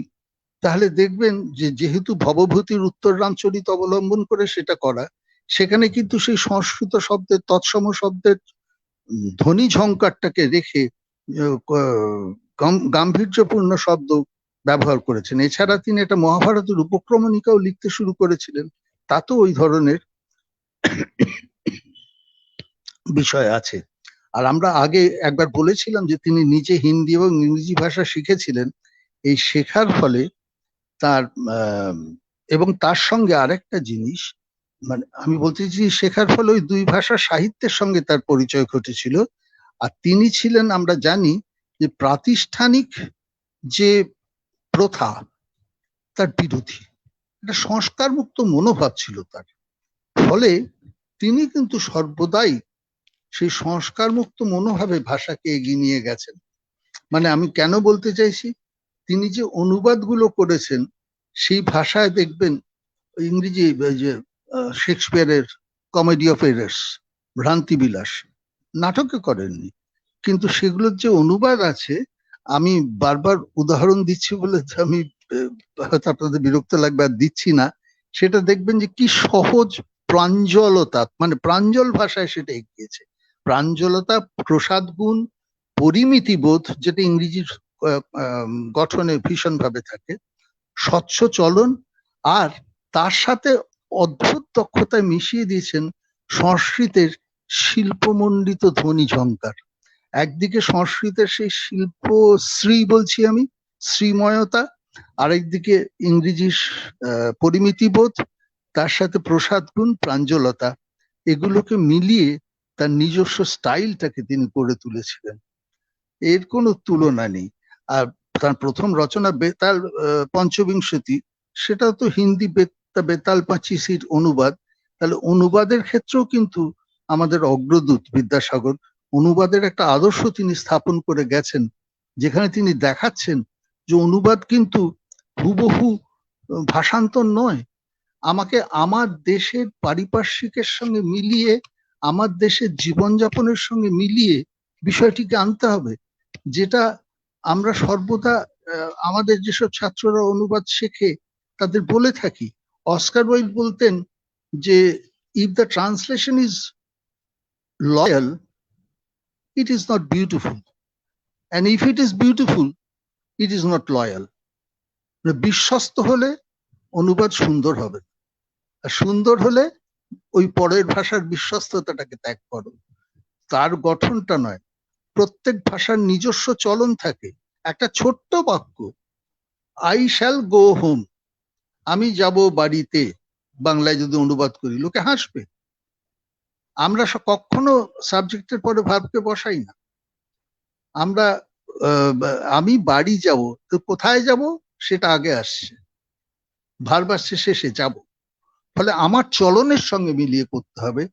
তাহলে দেখবেন যে যেহেতু ভবভূতির উত্তর রামচরিত অবলম্বন করে সেটা করা, সেখানে কিন্তু সেই সংস্কৃত শব্দের তৎসম শব্দের ধ্বনি ঝংকারটাকে রেখে গাম্ভীর্যপূর্ণ শব্দ ব্যবহার করেছেন। এছাড়া তিনি একটা মহাভারতের উপক্রমণিকাও লিখতে শুরু করেছিলেন, তাতেও ওই ধরনের বিষয় আছে। আর আমরা আগে একবার বলেছিলাম যে তিনি নিজে হিন্দি এবং ইংরেজি ভাষা শিখেছিলেন। এই শেখার ফলে তার এবং তার সঙ্গে আরেকটা জিনিস, মানে আমি বলতে চাইছি শেখার ফলে ওই দুই ভাষা সাহিত্যের সঙ্গে তার পরিচয় ঘটেছিল। আর তিনি ছিলেন, আমরা জানি যে প্রাতিষ্ঠানিক যে প্রথা তার বিরোধী, একটা সংস্কার মুক্ত মনোভাব ছিল তার। ফলে তিনি কিন্তু সর্বদাই সেই সংস্কার মুক্ত মনোভাবে ভাষাকে এগিয়ে নিয়ে গেছেন। মানে আমি কেন বলতে চাইছি, তিনি যে অনুবাদগুলো করেছেন সেই ভাষায় দেখবেন ইংরেজি যে শেক্সপিয়ারের কমেডি অফ এরার্স, ভ্রান্তিবিলাস, নাটকে করেননি, কিন্তু সেগুলোর যে অনুবাদ আছে, আমি বারবার উদাহরণ দিচ্ছি বলে আমি হয়তো আপনাদের বিরক্ত লাগবে আর দিচ্ছি না, সেটা দেখবেন যে কি সহজ প্রাঞ্জলতা, মানে প্রাঞ্জল ভাষায় সেটা এগিয়েছে। প্রাঞ্জলতা, প্রসাদ গুণ, পরিমিতি বোধ, যেটা ইংরেজির গঠনে ভীষণ ভাবে থাকে, স্বচ্ছ চলন, আর তার সাথে অদ্ভুত দক্ষতায় মিশিয়ে দিয়েছেন সংস্কৃতের শিল্পমণ্ডিত ধ্বনি ঝংকার। একদিকে সংস্কৃতের সেই শিল্প শ্রী বলছি আমি, শ্রীময়তা, আরেকদিকে ইংরেজির পরিমিতিবোধ, তার সাথে প্রসাদ গুণ, প্রাঞ্জলতা, এগুলোকে মিলিয়ে তার নিজস্ব স্টাইলটাকে তিনি গড়ে তুলেছিলেন। এর কোনো তুলনা নেই। আর তার প্রথম রচনা বেতাল পঞ্চবিংশতি, সেটা তো হিন্দি বেতাল পাঁচিশির অনুবাদ। তাহলে অনুবাদের ক্ষেত্রেও কিন্তু আমাদের অগ্রদূত বিদ্যাসাগর, অনুবাদের একটা আদর্শ তিনি স্থাপন করে গেছেন, যেখানে তিনি দেখাচ্ছেন যে অনুবাদ কিন্তু হুবহু ভাষান্তর নয়, আমাকে আমার দেশের পারিপার্শ্বিকের সঙ্গে মিলিয়ে, আমার দেশের জীবনযাপনের সঙ্গে মিলিয়ে বিষয়টিকে আনতে হবে। যেটা আমরা সর্বদা আমাদের যেসব ছাত্ররা অনুবাদ শেখে তাদের বলে থাকি। অস্কার ওয়াইল্ড বলতেন যে if the translation is loyal, it is not beautiful, and if it is beautiful, it is not loyal. বিশ্বস্ত হলে অনুবাদ সুন্দর হবে, আর সুন্দর হলে ওই পরের ভাষার বিশ্বস্ততাটাকে ত্যাগ করো। তার গঠনটা নয়, প্রত্যেক ভাষার নিজস্ব চলন থাকে। একটা ছোট্ট বাক্য, আই শ্যাল গো হোম, আমি যাব বাড়িতে, বাংলায় যদি অনুবাদ করি লোকে হাসবে। আমরা কখনো সাবজেক্টের পরে ভার্বকে বসাই না। আমরা আমি বাড়ি যাব, তো কোথায় যাব সেটা আগে আসছে, ভার্ব আসছে শেষে, যাব। ফলে আমার চলনের সঙ্গে মিলিয়ে করতে হবে।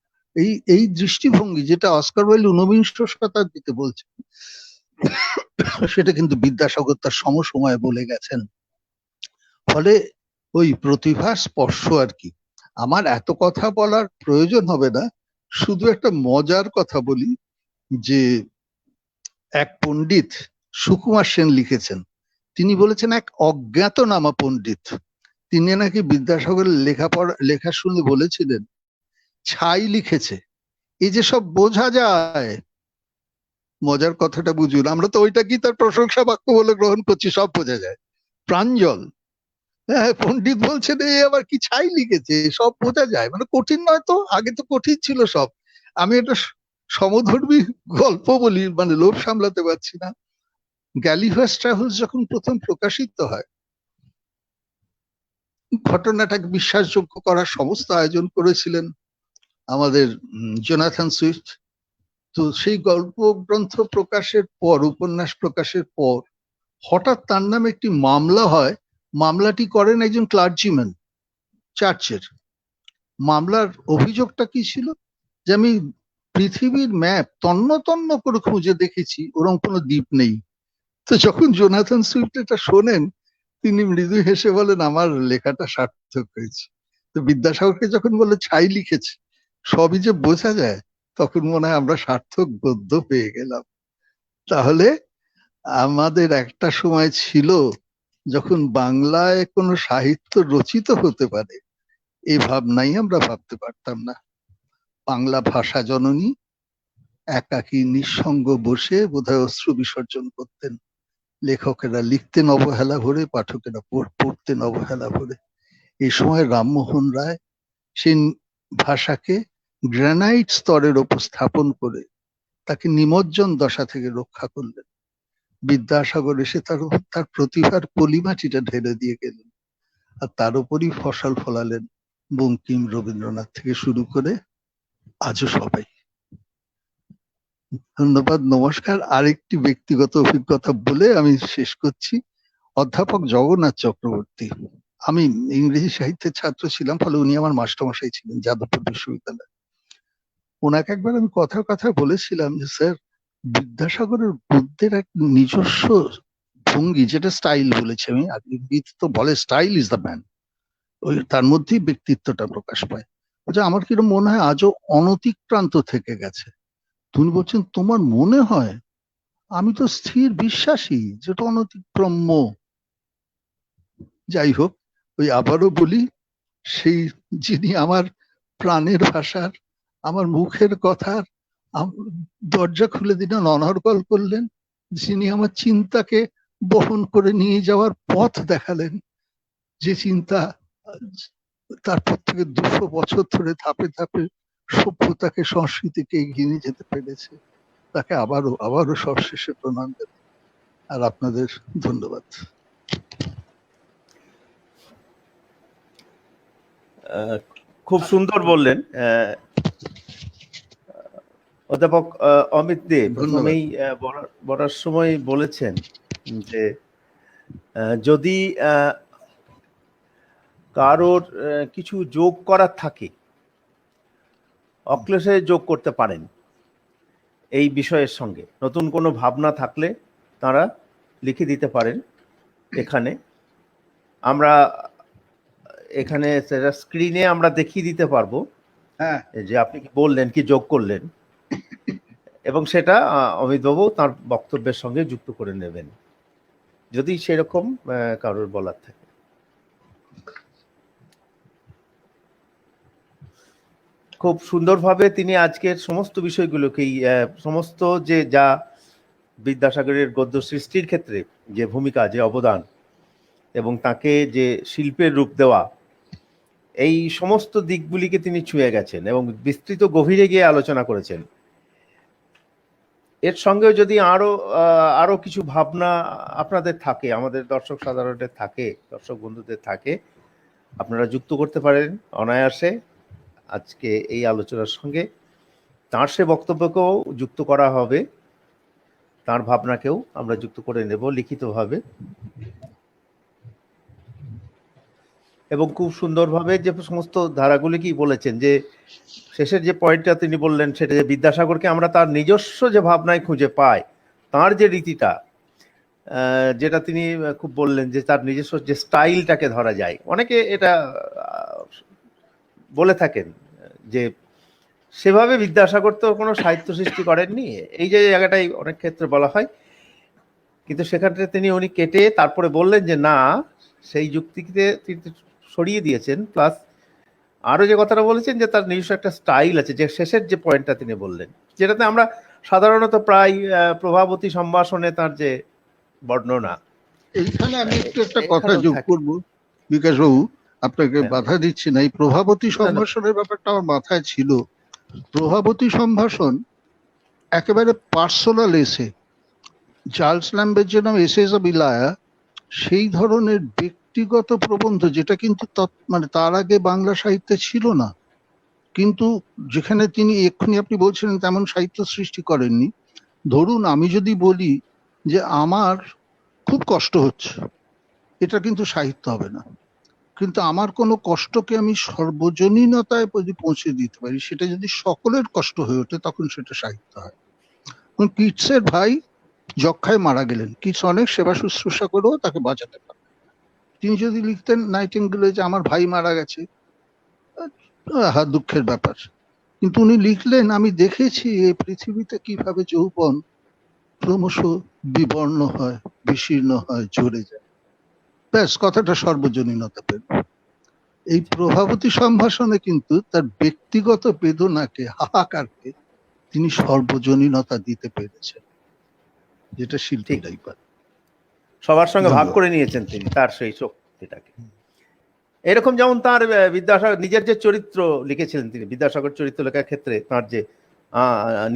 এই দৃষ্টিভঙ্গি যেটা অস্কার ওয়াইল্ড ঊনবিংশ শতাব্দীতে বলছে, সেটা কিন্তু বিদ্যাসাগর তার সমসময়ে বলে গেছেন। ফলে ওই প্রতিভা স্পর্শ আর কি। আমার এত কথা বলার প্রয়োজন হবে না, শুধু একটা মজার কথা বলি যে এক পণ্ডিত সুকুমার সেন লিখেছেন, তিনি বলেছেন এক অজ্ঞাতনামা পণ্ডিত, তিনি নাকি বিদ্যাসাগরের লেখা শুনে বলেছিলেন ছাই লিখেছে, এই যে সব বোঝা যায়। মজার কথাটা বুঝুন, আমরা তো ওইটা কি তার প্রশংসা বাক্য বলে গ্রহণ করছি, সব বোঝা যায়, প্রাঞ্জল। হ্যাঁ, পণ্ডিত বলছেন এই আবার কি ছাই লিখেছে, সব বোঝা যায়, মানে কঠিন নয় তো, আগে তো কঠিন ছিল সব। আমি একটা সমধর্মী গল্প বলি, মানে লোভ সামলাতে পারছি না। গ্যালিভার্স ট্রাভেলস যখন প্রথম প্রকাশিত হয়, ঘটনাটাকে বিশ্বাসযোগ্য করার সমস্ত আয়োজন করেছিলেন আমাদের জোনাথন সুইফট। তো সেই গল্প গ্রন্থ প্রকাশের পর, উপন্যাস প্রকাশের পর, হঠাৎ তার নামে একটি মামলা হয়। মামলাটি করেন একজন ক্লার্জিম্যান চার্চের। মামলার অভিযোগটা কি ছিল, যে আমি পৃথিবীর ম্যাপ তন্ন তন্ন করে খুঁজে দেখেছি, ওরকম কোনো দ্বীপ নেই। তো যখন জোনাথন সুইফট এটা শোনেন, তিনি মৃদু হেসে বলেন আমার লেখাটা সার্থক হয়েছে। তো বিদ্যাসাগরকে যখন বলে ছাই লিখেছে, সবই যে বোঝা যায়, তখন মনে হয় আমরা সার্থক গদ্য পেয়ে গেলাম। তাহলে আমাদের একটা সময় ছিল যখন বাংলায় কোনো সাহিত্য রচিত হতে পারে, এই ভাবনাই আমরা ভাবতে পারতাম না। বাংলা ভাষা জননী একাকী নিঃসঙ্গ বসে বোধহয় অশ্রু বিসর্জন করতেন। লেখকেরা লিখতেন অবহেলা ভরে, পাঠকেরা পড়তেন অবহেলা ভরে। এই সময় রামমোহন রায় সেই ভাষাকে গ্রানাইট স্তরের ওপর স্থাপন করে তাকে নিমজ্জন দশা থেকে রক্ষা করলেন। বিদ্যাসাগর এসে তার প্রতিভার পলিমাটিটা ঢেলে দিয়ে গেলেন, আর তার উপরই ফসল ফলালেন বঙ্কিম, রবীন্দ্রনাথ থেকে শুরু করে আজও সবাই। ধন্যবাদ, নমস্কার। আরেকটি ব্যক্তিগত অভিজ্ঞতা বলে আমি শেষ করছি। অধ্যাপক জগন্নাথ চক্রবর্তী, আমি ইংরেজি সাহিত্যের ছাত্র ছিলাম, ফলে উনি আমার মাস্টারমশাই ছিলেন যাদবপুর বিশ্ববিদ্যালয়ে। ওনাকে একবার আমি কথায় কথায় বলেছিলাম যে স্যার, বিদ্যাসাগরের গদ্যের এক নিজস্ব ভঙ্গি, যেটা স্টাইল বলেছি আমি, তো বলে স্টাইল ইজ দ্য ম্যান, ওই তার মধ্যেই ব্যক্তিত্বটা প্রকাশ পায়। আমার কিরকম মনে হয় আজও অনতিক্রান্ত থেকে গেছে। তুমি বলছেন তোমার মনে হয়, আমি তো স্থির বিশ্বাসী যেটা অনতিক্রম্য। যাই হোক, ওই আবারও বলি, সেই যিনি আমার প্রাণের ভাষার, আমার মুখের কথার দরজা খুলে দিলেন, অনর্গল করলেন, যিনি আমার চিন্তাকে বহন করে নিয়ে যাওয়ার পথ দেখালেন, যে চিন্তা তারপর থেকে 200 বছর ধরে ধাপে ধাপে সভ্যতাকে, সংস্কৃতিকে এগিয়ে নিয়ে যেতে পেরেছে, তাকে আবারও সবশেষে প্রণাম জানাই। আর আপনাদের ধন্যবাদ। খুব সুন্দর বললেন অধ্যাপক অমিত দে। প্রথমেই বলার সময় বলেছেন যে যদি কারোর কিছু যোগ করার থাকে, অক্লেশে যোগ করতে পারেন। এই বিষয়ের সঙ্গে নতুন কোনো ভাবনা থাকলে তারা লিখে দিতে পারেন এখানে। আমরা এখানে সেটা স্ক্রিনে আমরা দেখিয়ে দিতে পারবো হ্যাঁ, যে আপনি কি বললেন, কি যোগ করলেন, এবং সেটা অমিতবাবু তার বক্তব্যের সঙ্গে যুক্ত করে নেবেন যদি সেরকম কারোর বলার থাকে। খুব সুন্দরভাবে তিনি আজকের সমস্ত বিষয়গুলোকেই সমস্ত যে যা বিদ্যাসাগরের গদ্য সৃষ্টির ক্ষেত্রে যে ভূমিকা, যে অবদান, এবং তাকে যে শিল্পের রূপ দেওয়া, এই সমস্ত দিকগুলিকে তিনি ছুঁয়ে গেছেন এবং বিস্তৃত গভীরে গিয়ে আলোচনা করেছেন। এর সঙ্গেও যদি আরো কিছু ভাবনা আপনাদের থাকে, আমাদের দর্শক সাধারণের থাকে, দর্শক বন্ধুদের থাকে, আপনারা যুক্ত করতে পারেন অনায়াসে আজকে এই আলোচনার সঙ্গে। তার সে বক্তব্যকেও যুক্ত করা হবে, তার ভাবনাকেও আমরা যুক্ত করে নেব লিখিতভাবে। এবং খুব সুন্দরভাবে যে সমস্ত ধারাগুলি কি বলেছেন, যে শেষের যে পয়েন্টটা তিনি বললেন সেটা যে বিদ্যাসাগরকে আমরা তার নিজস্ব যে ভাবনায় খুঁজে পাই, তার যে রীতিটা, যেটা তিনি খুব বললেন যে তার নিজস্ব যে স্টাইলটাকে ধরা যায়। অনেকে এটা বলে থাকেন যে সেভাবে বিদ্যাসাগর তো কোনো সাহিত্য সৃষ্টি করেননি, এই যে জায়গাটাই অনেক ক্ষেত্রে বলা হয়, কিন্তু সেখানে উনি কেটে তারপরে বললেন যে না, সেই যুক্তিতে তিনি সরিয়ে দিয়েছেন। প্লাস আরো যে কথাটা বলেছেন যে তার নিজস্ব একটা স্টাইল আছে, যে শেষের যে পয়েন্টটা তিনি বললেন, যেটাতে আমরা সাধারণত প্রায় প্রভাবতী সম্ভাষণে তার যে বর্ণনা, এইখানে আমি একটু একটা কথা এখানেও যোগ থাকে। করব বিকাশ বাবু, আপনাকে হ্যাঁ, বাধা দিচ্ছি না। এই প্রভাবতী সম্ভাষণের ব্যাপারটা আমার মাথায় ছিল। প্রভাবতী সম্ভাষণ একেবারে পার্সোনাল এসে, চার্লস ল্যাম্বের যে নাম এসেস অব ইলায়া, সেই ধরনের ব্যক্তিগত প্রবন্ধ, যেটা কিন্তু মানে তার আগে বাংলা সাহিত্যে ছিল না, কিন্তু যেখানে তিনি এক্ষুনি আপনি বলছিলেন তেমন সাহিত্য সৃষ্টি করেননি। ধরুন আমি যদি বলি যে আমার খুব কষ্ট হচ্ছে, এটা কিন্তু সাহিত্য হবে না, কিন্তু আমার কোনো কষ্টকে আমি সর্বজনীনতায় যদি পৌঁছে দিতে পারি, সেটা যদি সকলের কষ্ট হয়ে ওঠে, তখন সেটা সাহিত্য হয়। কিটসের ভাই যক্ষায় মারা গেলেন, কিটস অনেক সেবা শুশ্রূষা করেও তাকে বাঁচাতে পারলেন। তিনি যদি লিখতেন নাইটিঙ্গেলে যে আমার ভাই মারা গেছে, দুঃখের ব্যাপার, কিন্তু উনি লিখলেন আমি দেখেছি এই পৃথিবীতে কিভাবে যৌবন ক্রমশ বিবর্ণ হয়, বিশীর্ণ হয়, ঝরে যায়। ব্যাস, কথাটা সর্বজনীনতা পেল। এই প্রভাবতী সম্ভাষণে কিন্তু তার ব্যক্তিগত বেদনাকে, হাহাকারকে তিনি সর্বজনীনতা দিতে পেরেছেন, যেটা শিল্পীরাই পারে। সবার সঙ্গে ভাগ ধন্যবাদ। করে নিয়েছেন তিনি তার সেই শক্তিটাকে। এরকম যেমন তার বিদ্যাসাগর নিজের যে চরিত্র লিখেছিলেন, তিনি বিদ্যাসাগর চরিত্র লেখার ক্ষেত্রে তার যে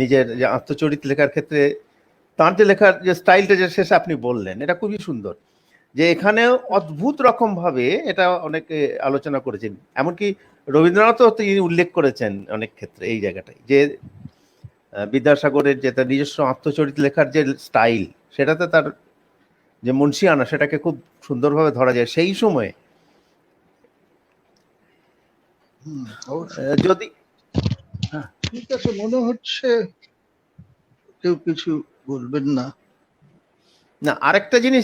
নিজের যে আত্মচরিত্র লেখার ক্ষেত্রে তার যে লেখার যে স্টাইলটা যে শেষে আপনি বললেন, এটা খুবই সুন্দর। যে এখানেও অদ্ভুত রকম ভাবে এটা অনেকে আলোচনা করেছেন, এমনকি রবীন্দ্রনাথও তিনি উল্লেখ করেছেন অনেক ক্ষেত্রে এই জায়গাটাই, যে বিদ্যাসাগরের যে তার নিজস্ব আত্মচরিত্র লেখার যে স্টাইল, সেটাতে তার যে মুন্সিয়ানা, সেটাকে খুব সুন্দরভাবে ধরা যায় সেই সময়ে। যদি ঠিক আছে, মনে হচ্ছে কেউ কিছু বলবেন না। না, আরেকটা জিনিস,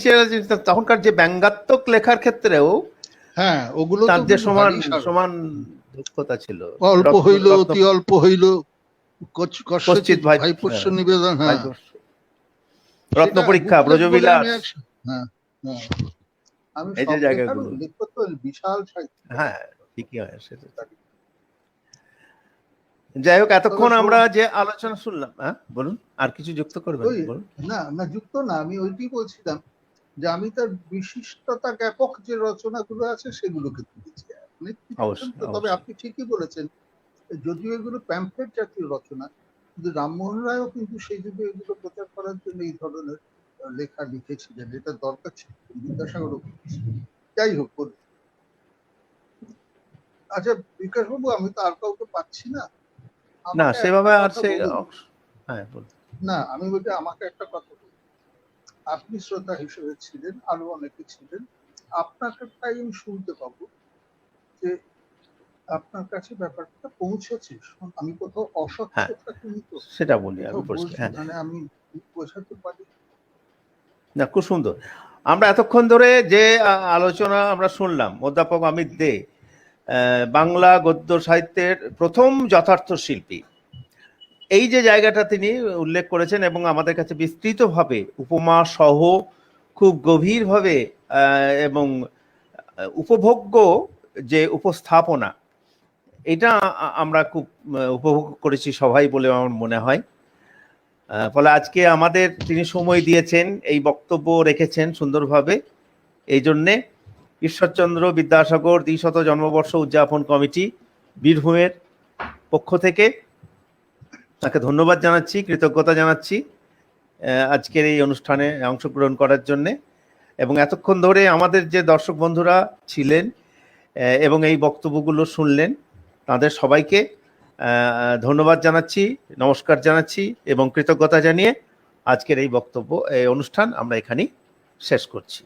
তখনকার যে ব্যঙ্গাত্মক লেখার ক্ষেত্রেও হ্যাঁ, ওগুলো তার তো যে সমান ভারী সার। সমান দক্ষতা ছিল। অল্প হইল, অতি অল্প হইল, কশ্চিৎ ভাই ভাইপোষ্য নিবেদন। হ্যাঁ, রত্ন পরীক্ষা, ব্রজবিলাস, হ্যাঁ হ্যাঁ, আমি এই যে সব জায়গাগুলো, উল্লেখ করতে বিশাল সাহিত্য। হ্যাঁ ঠিকই হয় সেটা। যাই হোক, এতক্ষণ আমরা যে আলোচনা শুনলাম, হ্যাঁ বলুন, আর কিছু যুক্ত করবেন বলুন। না না, যুক্ত না, আমি ওইটি বলছিলাম যে আমি তার বিশিষ্টতা জ্ঞাপক যে রচনাগুলো আছে সেগুলোকে তুলেছি। তবে আপনি ঠিকই বলেছেন, যদিও এগুলো প্যাম্পলেট জাতীয় রচনা, কিন্তু রামমোহন রায়ও কিন্তু সেই যুগে এগুলো প্রচার করার জন্য এই ধরনের লেখা লিখেছিলেন, এটা দরকার ছিল, বিদ্যাসাগরও করেছিলেন। যাই হোক, বলুন। আচ্ছা বিকাশ বাবু, আমি তো আর কাউকে পাচ্ছি না। না সেভাবে আর সে, হ্যাঁ বলুন। না, আমি বলছি আমাকে একটা কথা বলুন। আপনি শ্রোতা হিসেবে ছিলেন, আরো অনেকে ছিলেন, আপনাকে তাই আমি শুনতে পাবো যে আপনার কাছে ব্যাপারটা পৌঁছেছে? আমি কোথাও অসৎ হ্যাঁ, থাকি তো, সেটা বলি আমি কোথাও পরিষ্কার। বলছি হ্যাঁ, মানে আমি বোঝাতে পারি। না খুব সুন্দর। আমরা এতক্ষণ ধরে যে আলোচনা আমরা শুনলাম, অধ্যাপক অমিত দে বাংলা গদ্য সাহিত্যের প্রথম যথার্থ শিল্পী, এই যে জায়গাটা তিনি উল্লেখ করেছেন এবং আমাদের কাছে বিস্তৃতভাবে উপমা সহ খুব গভীরভাবে এবং উপভোগ্য যে উপস্থাপনা, এটা আমরা খুব উপভোগ করেছি সবাই বলে আমার মনে হয়। ফলে আজকে আমাদের তিনি সময় দিয়েছেন, এই বক্তব্য রেখেছেন সুন্দরভাবে, এই জন্যে ঈশ্বরচন্দ্র বিদ্যাসাগর দ্বিশত জন্মবর্ষ উদযাপন কমিটি বীরভূমের পক্ষ থেকে তাকে ধন্যবাদ জানাচ্ছি, কৃতজ্ঞতা জানাচ্ছি আজকের এই অনুষ্ঠানে অংশগ্রহণ করার জন্যে। এবং এতক্ষণ ধরে আমাদের যে দর্শক বন্ধুরা ছিলেন এবং এই বক্তব্যগুলো শুনলেন, তাদের সবাইকে ধন্যবাদ জানাচ্ছি, নমস্কার জানাচ্ছি এবং কৃতজ্ঞতা জানিয়ে আজকের এই বক্তব্য, এই অনুষ্ঠান আমরা এখানেই শেষ করছি।